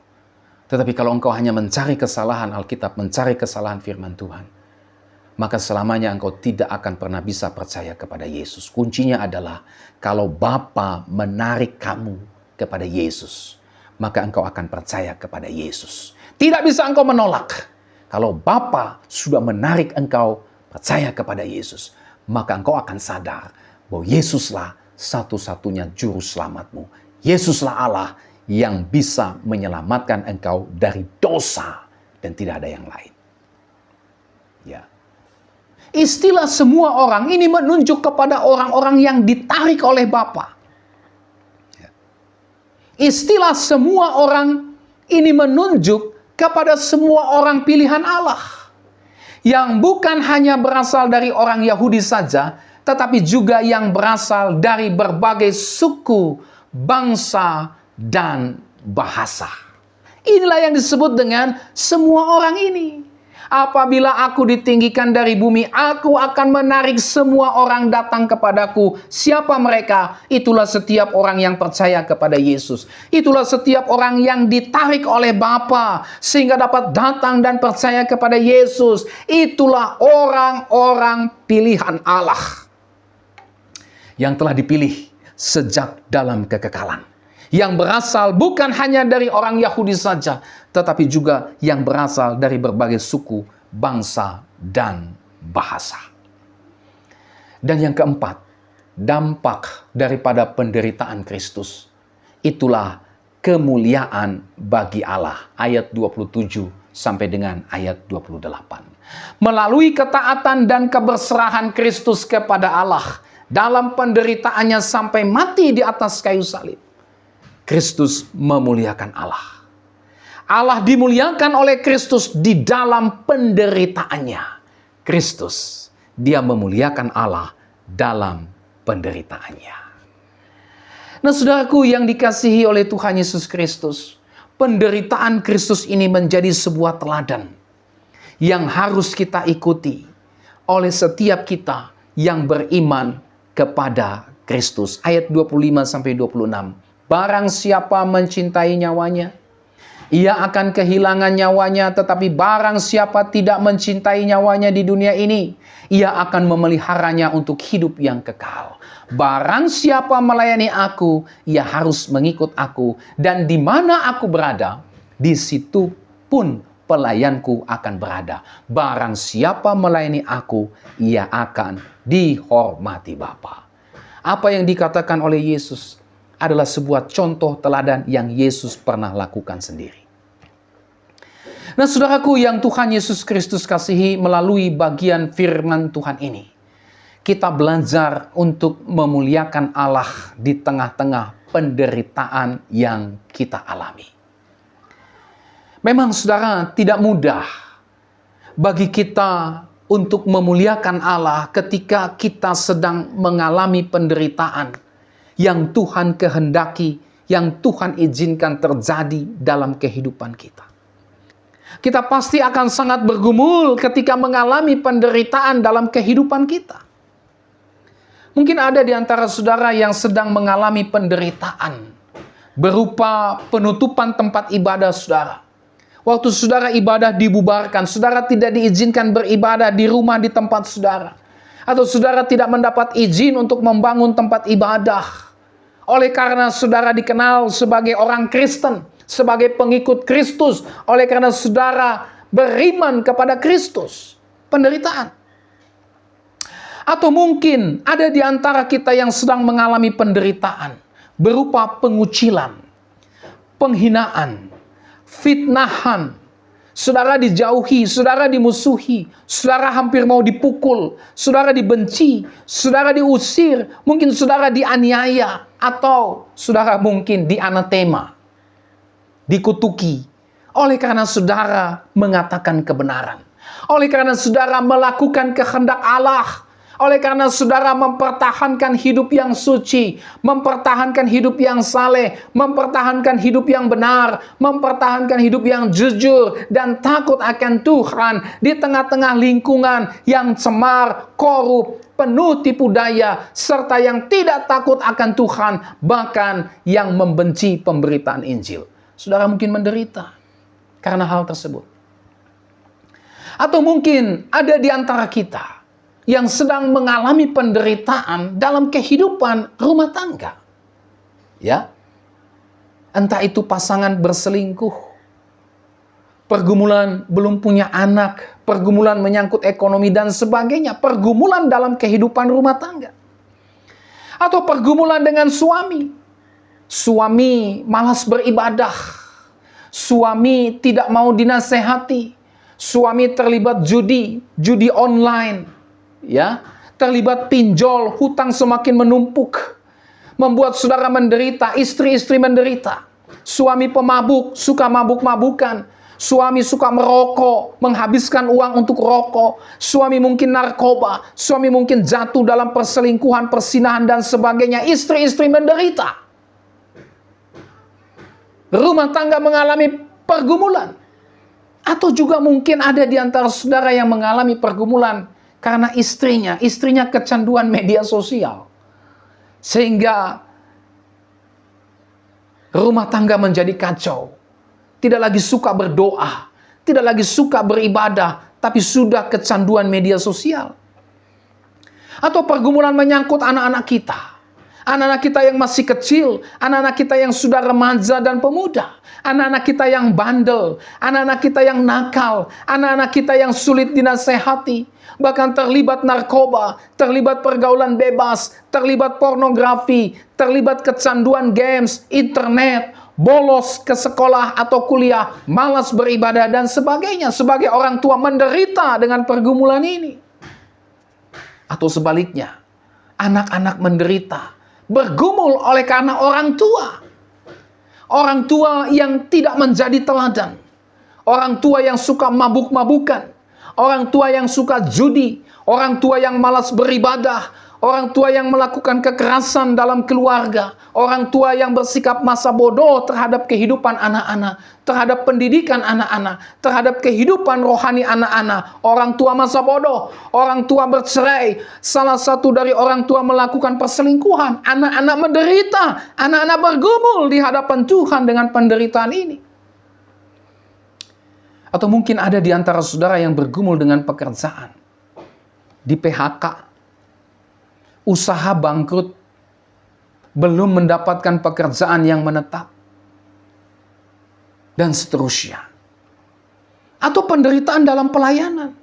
Tetapi kalau engkau hanya mencari kesalahan Alkitab, mencari kesalahan firman Tuhan, maka selamanya engkau tidak akan pernah bisa percaya kepada Yesus. Kuncinya adalah kalau Bapa menarik kamu kepada Yesus, maka engkau akan percaya kepada Yesus. Tidak bisa engkau menolak. Kalau Bapa sudah menarik engkau percaya kepada Yesus, maka engkau akan sadar bahwa Yesuslah satu-satunya juru selamatmu. Yesuslah Allah yang bisa menyelamatkan engkau dari dosa dan tidak ada yang lain. Ya. Istilah semua orang ini menunjuk kepada orang-orang yang ditarik oleh Bapa. Ya. Istilah semua orang ini menunjuk kepada semua orang pilihan Allah, yang bukan hanya berasal dari orang Yahudi saja, tetapi juga yang berasal dari berbagai suku, bangsa, dan bahasa. Inilah yang disebut dengan semua orang ini. Apabila aku ditinggikan dari bumi, aku akan menarik semua orang datang kepadaku. Siapa mereka? Itulah setiap orang yang percaya kepada Yesus. Itulah setiap orang yang ditarik oleh Bapa sehingga dapat datang dan percaya kepada Yesus. Itulah orang-orang pilihan Allah yang telah dipilih sejak dalam kekekalan, yang berasal bukan hanya dari orang Yahudi saja, tetapi juga yang berasal dari berbagai suku, bangsa, dan bahasa. Dan yang keempat, dampak daripada penderitaan Kristus, itulah kemuliaan bagi Allah. Ayat 27 sampai dengan ayat 28. Melalui ketaatan dan keberserahan Kristus kepada Allah, dalam penderitaannya sampai mati di atas kayu salib, Kristus memuliakan Allah. Allah dimuliakan oleh Kristus di dalam penderitaannya. Kristus, dia memuliakan Allah dalam penderitaannya. Nah, saudaraku yang dikasihi oleh Tuhan Yesus Kristus, penderitaan Kristus ini menjadi sebuah teladan yang harus kita ikuti oleh setiap kita yang beriman kepada Kristus. Ayat 25-26. Barang siapa mencintai nyawanya, ia akan kehilangan nyawanya. Tetapi barang siapa tidak mencintai nyawanya di dunia ini, ia akan memeliharanya untuk hidup yang kekal. Barang siapa melayani aku, ia harus mengikut aku. Dan di mana aku berada, di situ pun pelayanku akan berada. Barang siapa melayani aku, ia akan dihormati Bapa. Apa yang dikatakan oleh Yesus adalah sebuah contoh teladan yang Yesus pernah lakukan sendiri. Nah, saudaraku yang Tuhan Yesus Kristus kasihi, melalui bagian firman Tuhan ini, kita belajar untuk memuliakan Allah di tengah-tengah penderitaan yang kita alami. Memang saudara, tidak mudah bagi kita untuk memuliakan Allah ketika kita sedang mengalami penderitaan yang Tuhan kehendaki, yang Tuhan izinkan terjadi dalam kehidupan kita. Kita pasti akan sangat bergumul ketika mengalami penderitaan dalam kehidupan kita. Mungkin ada di antara saudara yang sedang mengalami penderitaan berupa penutupan tempat ibadah saudara. Waktu saudara ibadah dibubarkan, saudara tidak diizinkan beribadah di rumah di tempat saudara. Atau saudara tidak mendapat izin untuk membangun tempat ibadah. Oleh karena saudara dikenal sebagai orang Kristen, sebagai pengikut Kristus, oleh karena saudara beriman kepada Kristus. Penderitaan. Atau mungkin ada di antara kita yang sedang mengalami penderitaan berupa pengucilan, penghinaan, fitnahan. Saudara dijauhi, saudara dimusuhi, saudara hampir mau dipukul, saudara dibenci, saudara diusir, mungkin saudara dianiaya, atau saudara mungkin dianatema, dikutuki, oleh karena saudara mengatakan kebenaran. Oleh karena saudara melakukan kehendak Allah, oleh karena saudara mempertahankan hidup yang suci, mempertahankan hidup yang saleh, mempertahankan hidup yang benar, mempertahankan hidup yang jujur dan takut akan Tuhan di tengah-tengah lingkungan yang cemar, korup, penuh tipu daya, serta yang tidak takut akan Tuhan, bahkan yang membenci pemberitaan Injil. Saudara mungkin menderita karena hal tersebut. Atau mungkin ada di antara kita yang sedang mengalami penderitaan dalam kehidupan rumah tangga. Ya. Entah itu pasangan berselingkuh, pergumulan belum punya anak, pergumulan menyangkut ekonomi dan sebagainya, pergumulan dalam kehidupan rumah tangga. Atau pergumulan dengan suami. Suami malas beribadah. Suami tidak mau dinasehati. Suami terlibat judi online. Ya, terlibat pinjol, hutang semakin menumpuk, membuat saudara menderita, istri-istri menderita. Suami pemabuk, suka mabuk-mabukan. Suami suka merokok, menghabiskan uang untuk rokok. Suami mungkin narkoba, suami mungkin jatuh dalam perselingkuhan, persinahan dan sebagainya. Istri-istri menderita. Rumah tangga mengalami pergumulan. Atau juga mungkin ada di antara saudara yang mengalami pergumulan karena istrinya kecanduan media sosial. Sehingga rumah tangga menjadi kacau. Tidak lagi suka berdoa, tidak lagi suka beribadah, tapi sudah kecanduan media sosial. Atau pergumulan menyangkut anak-anak kita. Anak-anak kita yang masih kecil, anak-anak kita yang sudah remaja dan pemuda, anak-anak kita yang bandel, anak-anak kita yang nakal, anak-anak kita yang sulit dinasehati, bahkan terlibat narkoba, terlibat pergaulan bebas, terlibat pornografi, terlibat kecanduan games, internet, bolos ke sekolah atau kuliah, malas beribadah dan sebagainya. Sebagai orang tua menderita dengan pergumulan ini. Atau sebaliknya, anak-anak menderita, bergumul oleh karena orang tua. Orang tua yang tidak menjadi teladan. Orang tua yang suka mabuk-mabukan. Orang tua yang suka judi. Orang tua yang malas beribadah. Orang tua yang melakukan kekerasan dalam keluarga. Orang tua yang bersikap masa bodoh terhadap kehidupan anak-anak. Terhadap pendidikan anak-anak. Terhadap kehidupan rohani anak-anak. Orang tua masa bodoh. Orang tua bercerai. Salah satu dari orang tua melakukan perselingkuhan. Anak-anak menderita. Anak-anak bergumul di hadapan Tuhan dengan penderitaan ini. Atau mungkin ada di antara saudara yang bergumul dengan pekerjaan. Di PHK. Usaha bangkrut, belum mendapatkan pekerjaan yang menetap, dan seterusnya. Atau penderitaan dalam pelayanan.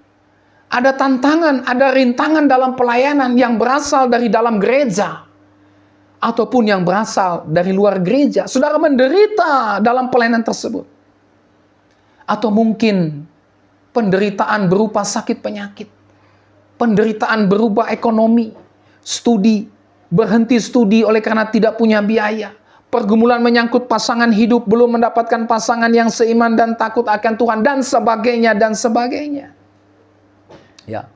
Ada tantangan, ada rintangan dalam pelayanan yang berasal dari dalam gereja, ataupun yang berasal dari luar gereja. Saudara menderita dalam pelayanan tersebut. Atau mungkin penderitaan berupa sakit penyakit, penderitaan berupa ekonomi, berhenti studi oleh karena tidak punya biaya. Pergumulan menyangkut pasangan hidup, belum mendapatkan pasangan yang seiman dan takut akan Tuhan, dan sebagainya, dan sebagainya. Ya.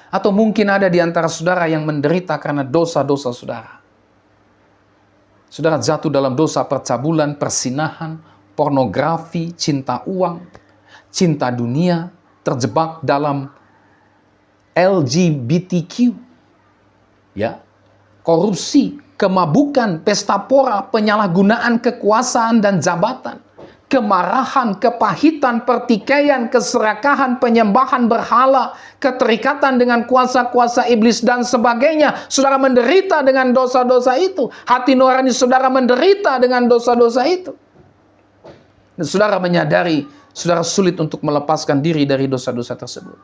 Atau mungkin ada di antara saudara yang menderita karena dosa-dosa saudara. Saudara jatuh dalam dosa percabulan, persinahan, pornografi, cinta uang, cinta dunia, terjebak dalam LGBTQ. Ya, korupsi, kemabukan, pesta pora, penyalahgunaan kekuasaan dan jabatan, kemarahan, kepahitan, pertikaian, keserakahan, penyembahan berhala, keterikatan dengan kuasa-kuasa iblis dan sebagainya. Saudara menderita dengan dosa-dosa itu. Hati nurani saudara menderita dengan dosa-dosa itu. Dan saudara menyadari saudara sulit untuk melepaskan diri dari dosa-dosa tersebut.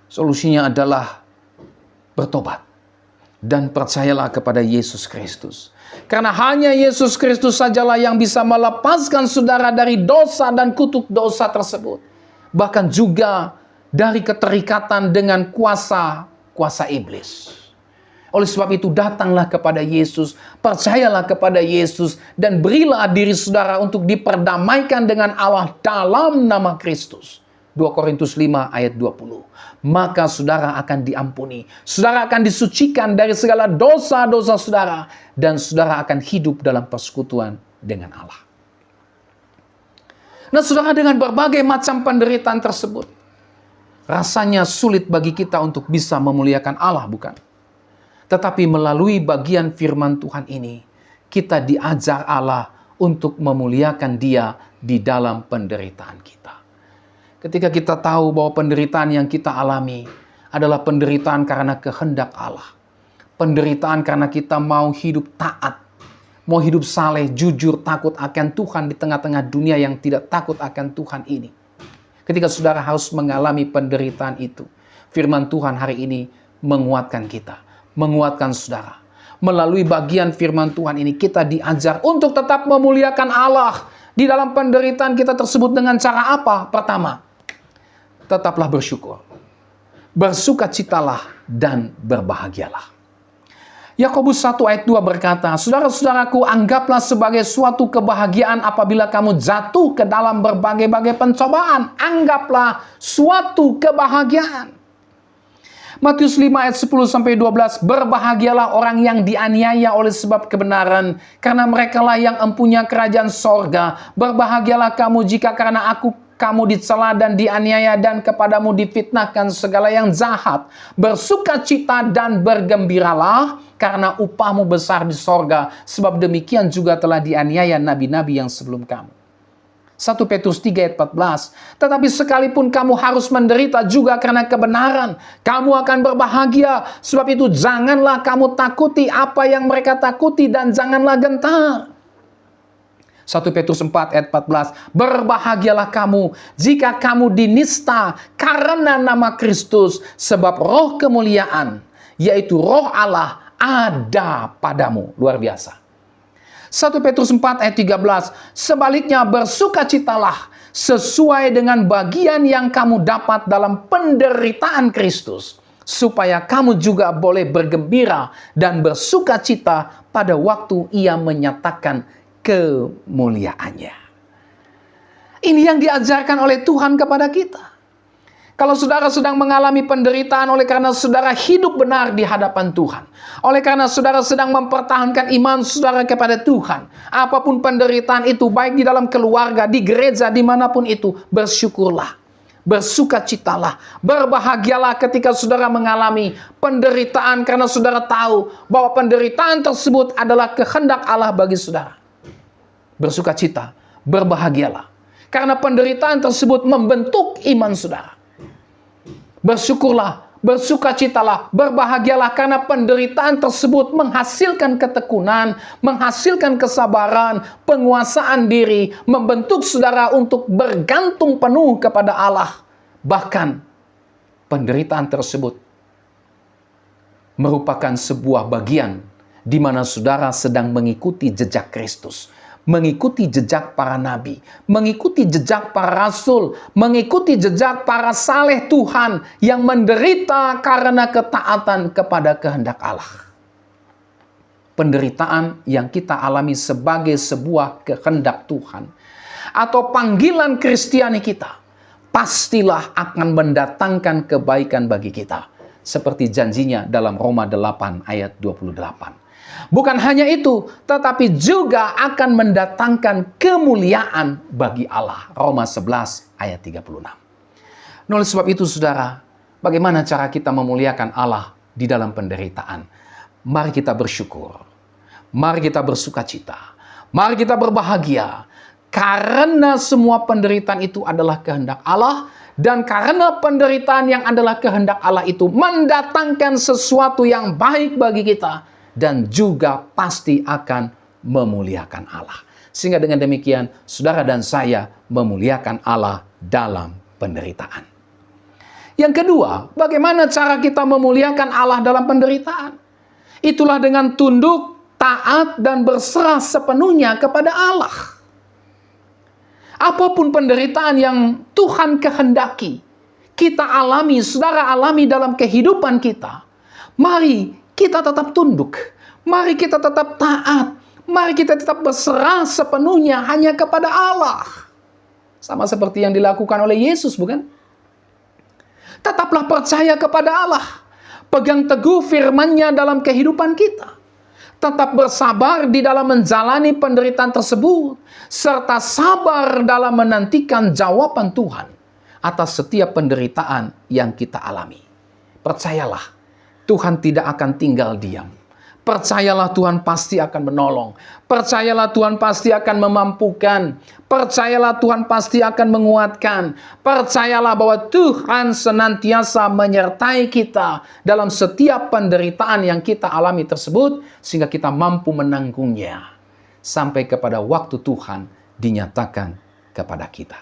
Solusinya adalah bertobat dan percayalah kepada Yesus Kristus. Karena hanya Yesus Kristus sajalah yang bisa melepaskan saudara dari dosa dan kutuk dosa tersebut. Bahkan juga dari keterikatan dengan kuasa iblis. Oleh sebab itu datanglah kepada Yesus, percayalah kepada Yesus, dan berilah diri saudara untuk diperdamaikan dengan Allah dalam nama Kristus. 2 Korintus 5 ayat 20. Maka saudara akan diampuni. Saudara akan disucikan dari segala dosa-dosa saudara. Dan saudara akan hidup dalam persekutuan dengan Allah. Nah saudara, dengan berbagai macam penderitaan tersebut, rasanya sulit bagi kita untuk bisa memuliakan Allah, bukan? Tetapi melalui bagian firman Tuhan ini, kita diajar Allah untuk memuliakan Dia di dalam penderitaan kita. Ketika kita tahu bahwa penderitaan yang kita alami adalah penderitaan karena kehendak Allah. Penderitaan karena kita mau hidup taat, mau hidup saleh, jujur, takut akan Tuhan di tengah-tengah dunia yang tidak takut akan Tuhan ini. Ketika saudara harus mengalami penderitaan itu, firman Tuhan hari ini menguatkan kita, menguatkan saudara. Melalui bagian firman Tuhan ini kita diajar untuk tetap memuliakan Allah di dalam penderitaan kita tersebut dengan cara apa? Pertama, tetaplah bersyukur. Bersukacitalah dan berbahagialah. Yakobus 1 ayat 2 berkata, saudara-saudaraku, anggaplah sebagai suatu kebahagiaan apabila kamu jatuh ke dalam berbagai-bagai pencobaan. Anggaplah suatu kebahagiaan. Matius 5 ayat 10-12, berbahagialah orang yang dianiaya oleh sebab kebenaran, karena merekalah yang empunya kerajaan sorga. Berbahagialah kamu jika karena kamu dicela dan dianiaya dan kepadamu difitnahkan segala yang jahat. Bersukacita dan bergembiralah karena upahmu besar di sorga, sebab demikian juga telah dianiaya nabi-nabi yang sebelum kamu. 1 Petrus 3 ayat 14. Tetapi sekalipun kamu harus menderita juga karena kebenaran, kamu akan berbahagia. Sebab itu janganlah kamu takuti apa yang mereka takuti dan janganlah gentar. 1 Petrus 4 ayat 14. Berbahagialah kamu jika kamu dinista karena nama Kristus, sebab roh kemuliaan, yaitu roh Allah, ada padamu. Luar biasa. 1 Petrus 4 ayat 13. Sebaliknya bersukacitalah sesuai dengan bagian yang kamu dapat dalam penderitaan Kristus, supaya kamu juga boleh bergembira dan bersukacita pada waktu Ia menyatakan kemuliaannya. Ini yang diajarkan oleh Tuhan kepada kita. Kalau saudara sedang mengalami penderitaan oleh karena saudara hidup benar di hadapan Tuhan, oleh karena saudara sedang mempertahankan iman saudara kepada Tuhan, apapun penderitaan itu, baik di dalam keluarga, di gereja, dimanapun itu, bersyukurlah, bersukacitalah, berbahagialah ketika saudara mengalami penderitaan, karena saudara tahu bahwa penderitaan tersebut adalah kehendak Allah bagi saudara. Bersukacita, berbahagialah, karena penderitaan tersebut membentuk iman saudara. Bersyukurlah, bersukacitalah, berbahagialah karena penderitaan tersebut menghasilkan ketekunan, menghasilkan kesabaran, penguasaan diri, membentuk saudara untuk bergantung penuh kepada Allah. Bahkan penderitaan tersebut merupakan sebuah bagian di mana saudara sedang mengikuti jejak Kristus. Mengikuti jejak para nabi, mengikuti jejak para rasul, mengikuti jejak para saleh Tuhan yang menderita karena ketaatan kepada kehendak Allah. Penderitaan yang kita alami sebagai sebuah kehendak Tuhan atau panggilan Kristiani kita, pastilah akan mendatangkan kebaikan bagi kita, seperti janjinya dalam Roma 8 ayat 28. Bukan hanya itu, tetapi juga akan mendatangkan kemuliaan bagi Allah. Roma 11 ayat 36. Oleh sebab itu saudara, bagaimana cara kita memuliakan Allah di dalam penderitaan? Mari kita bersyukur. Mari kita bersukacita. Mari kita berbahagia. Karena semua penderitaan itu adalah kehendak Allah. Dan karena penderitaan yang adalah kehendak Allah itu mendatangkan sesuatu yang baik bagi kita. Dan juga pasti akan memuliakan Allah. Sehingga dengan demikian, saudara dan saya memuliakan Allah dalam penderitaan. Yang kedua, bagaimana cara kita memuliakan Allah dalam penderitaan? Itulah dengan tunduk, taat, dan berserah sepenuhnya kepada Allah. Apapun penderitaan yang Tuhan kehendaki, kita alami, saudara alami dalam kehidupan kita, mari kita tetap tunduk, mari kita tetap taat, mari kita tetap berserah sepenuhnya hanya kepada Allah. Sama seperti yang dilakukan oleh Yesus, bukan? Tetaplah percaya kepada Allah. Pegang teguh firman-Nya dalam kehidupan kita. Tetap bersabar di dalam menjalani penderitaan tersebut, serta sabar dalam menantikan jawaban Tuhan atas setiap penderitaan yang kita alami. Percayalah, Tuhan tidak akan tinggal diam. Percayalah, Tuhan pasti akan menolong. Percayalah, Tuhan pasti akan memampukan. Percayalah, Tuhan pasti akan menguatkan. Percayalah bahwa Tuhan senantiasa menyertai kita dalam setiap penderitaan yang kita alami tersebut, sehingga kita mampu menanggungnya sampai kepada waktu Tuhan dinyatakan kepada kita.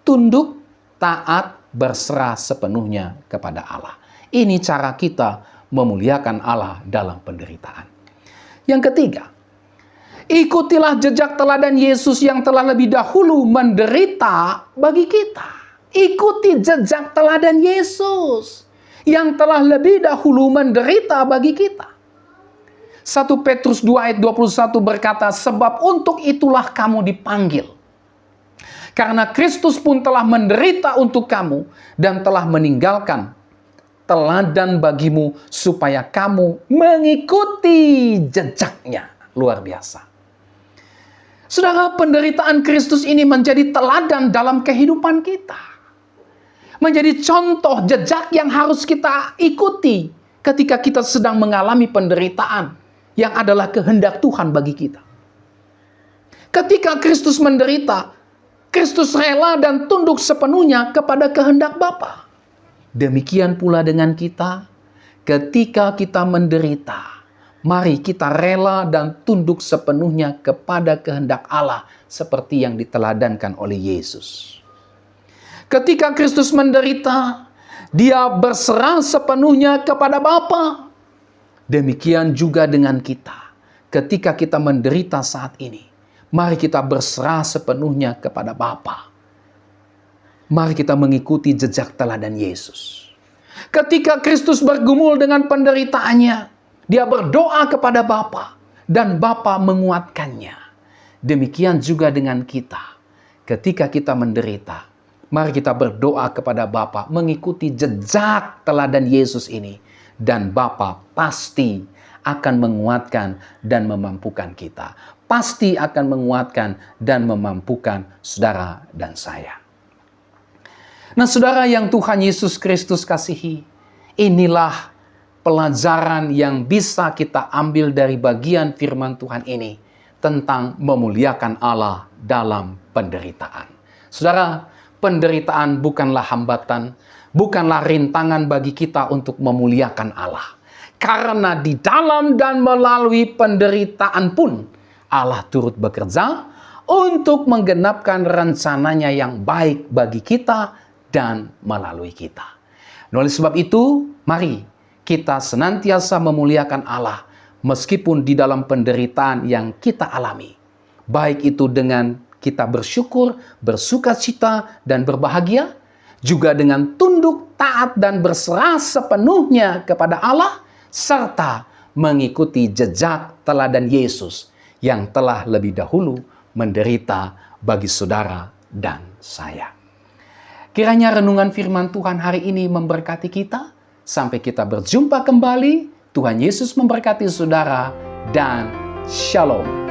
Tunduk, taat, berserah sepenuhnya kepada Allah. Ini cara kita memuliakan Allah dalam penderitaan. Yang ketiga, ikutilah jejak teladan Yesus yang telah lebih dahulu menderita bagi kita. Ikuti jejak teladan Yesus yang telah lebih dahulu menderita bagi kita. 1 Petrus 2 ayat 21 berkata, sebab untuk itulah kamu dipanggil. Karena Kristus pun telah menderita untuk kamu dan telah meninggalkan teladan bagimu supaya kamu mengikuti jejaknya. Luar biasa. Saudara, penderitaan Kristus ini menjadi teladan dalam kehidupan kita. Menjadi contoh jejak yang harus kita ikuti ketika kita sedang mengalami penderitaan yang adalah kehendak Tuhan bagi kita. Ketika Kristus menderita, Kristus rela dan tunduk sepenuhnya kepada kehendak Bapa. Demikian pula dengan kita, ketika kita menderita, mari kita rela dan tunduk sepenuhnya kepada kehendak Allah seperti yang diteladankan oleh Yesus. Ketika Kristus menderita, Dia berserah sepenuhnya kepada Bapa. Demikian juga dengan kita. Ketika kita menderita saat ini, mari kita berserah sepenuhnya kepada Bapa. Mari kita mengikuti jejak teladan Yesus. Ketika Kristus bergumul dengan penderitaannya, Dia berdoa kepada Bapa dan Bapa menguatkannya. Demikian juga dengan kita. Ketika kita menderita, mari kita berdoa kepada Bapa mengikuti jejak teladan Yesus ini, dan Bapa pasti akan menguatkan dan memampukan kita. Pasti akan menguatkan dan memampukan saudara dan saya. Nah, saudara yang Tuhan Yesus Kristus kasihi, inilah pelajaran yang bisa kita ambil dari bagian firman Tuhan ini tentang memuliakan Allah dalam penderitaan. Saudara, penderitaan bukanlah hambatan, bukanlah rintangan bagi kita untuk memuliakan Allah. Karena di dalam dan melalui penderitaan pun Allah turut bekerja untuk menggenapkan rencananya yang baik bagi kita dan melalui kita. Oleh sebab itu, mari kita senantiasa memuliakan Allah meskipun di dalam penderitaan yang kita alami. Baik itu dengan kita bersyukur, bersukacita, dan berbahagia, juga dengan tunduk, taat, dan berserah sepenuhnya kepada Allah, serta mengikuti jejak teladan Yesus yang telah lebih dahulu menderita bagi saudara dan saya. Kiranya renungan firman Tuhan hari ini memberkati kita. Sampai kita berjumpa kembali. Tuhan Yesus memberkati saudara dan shalom.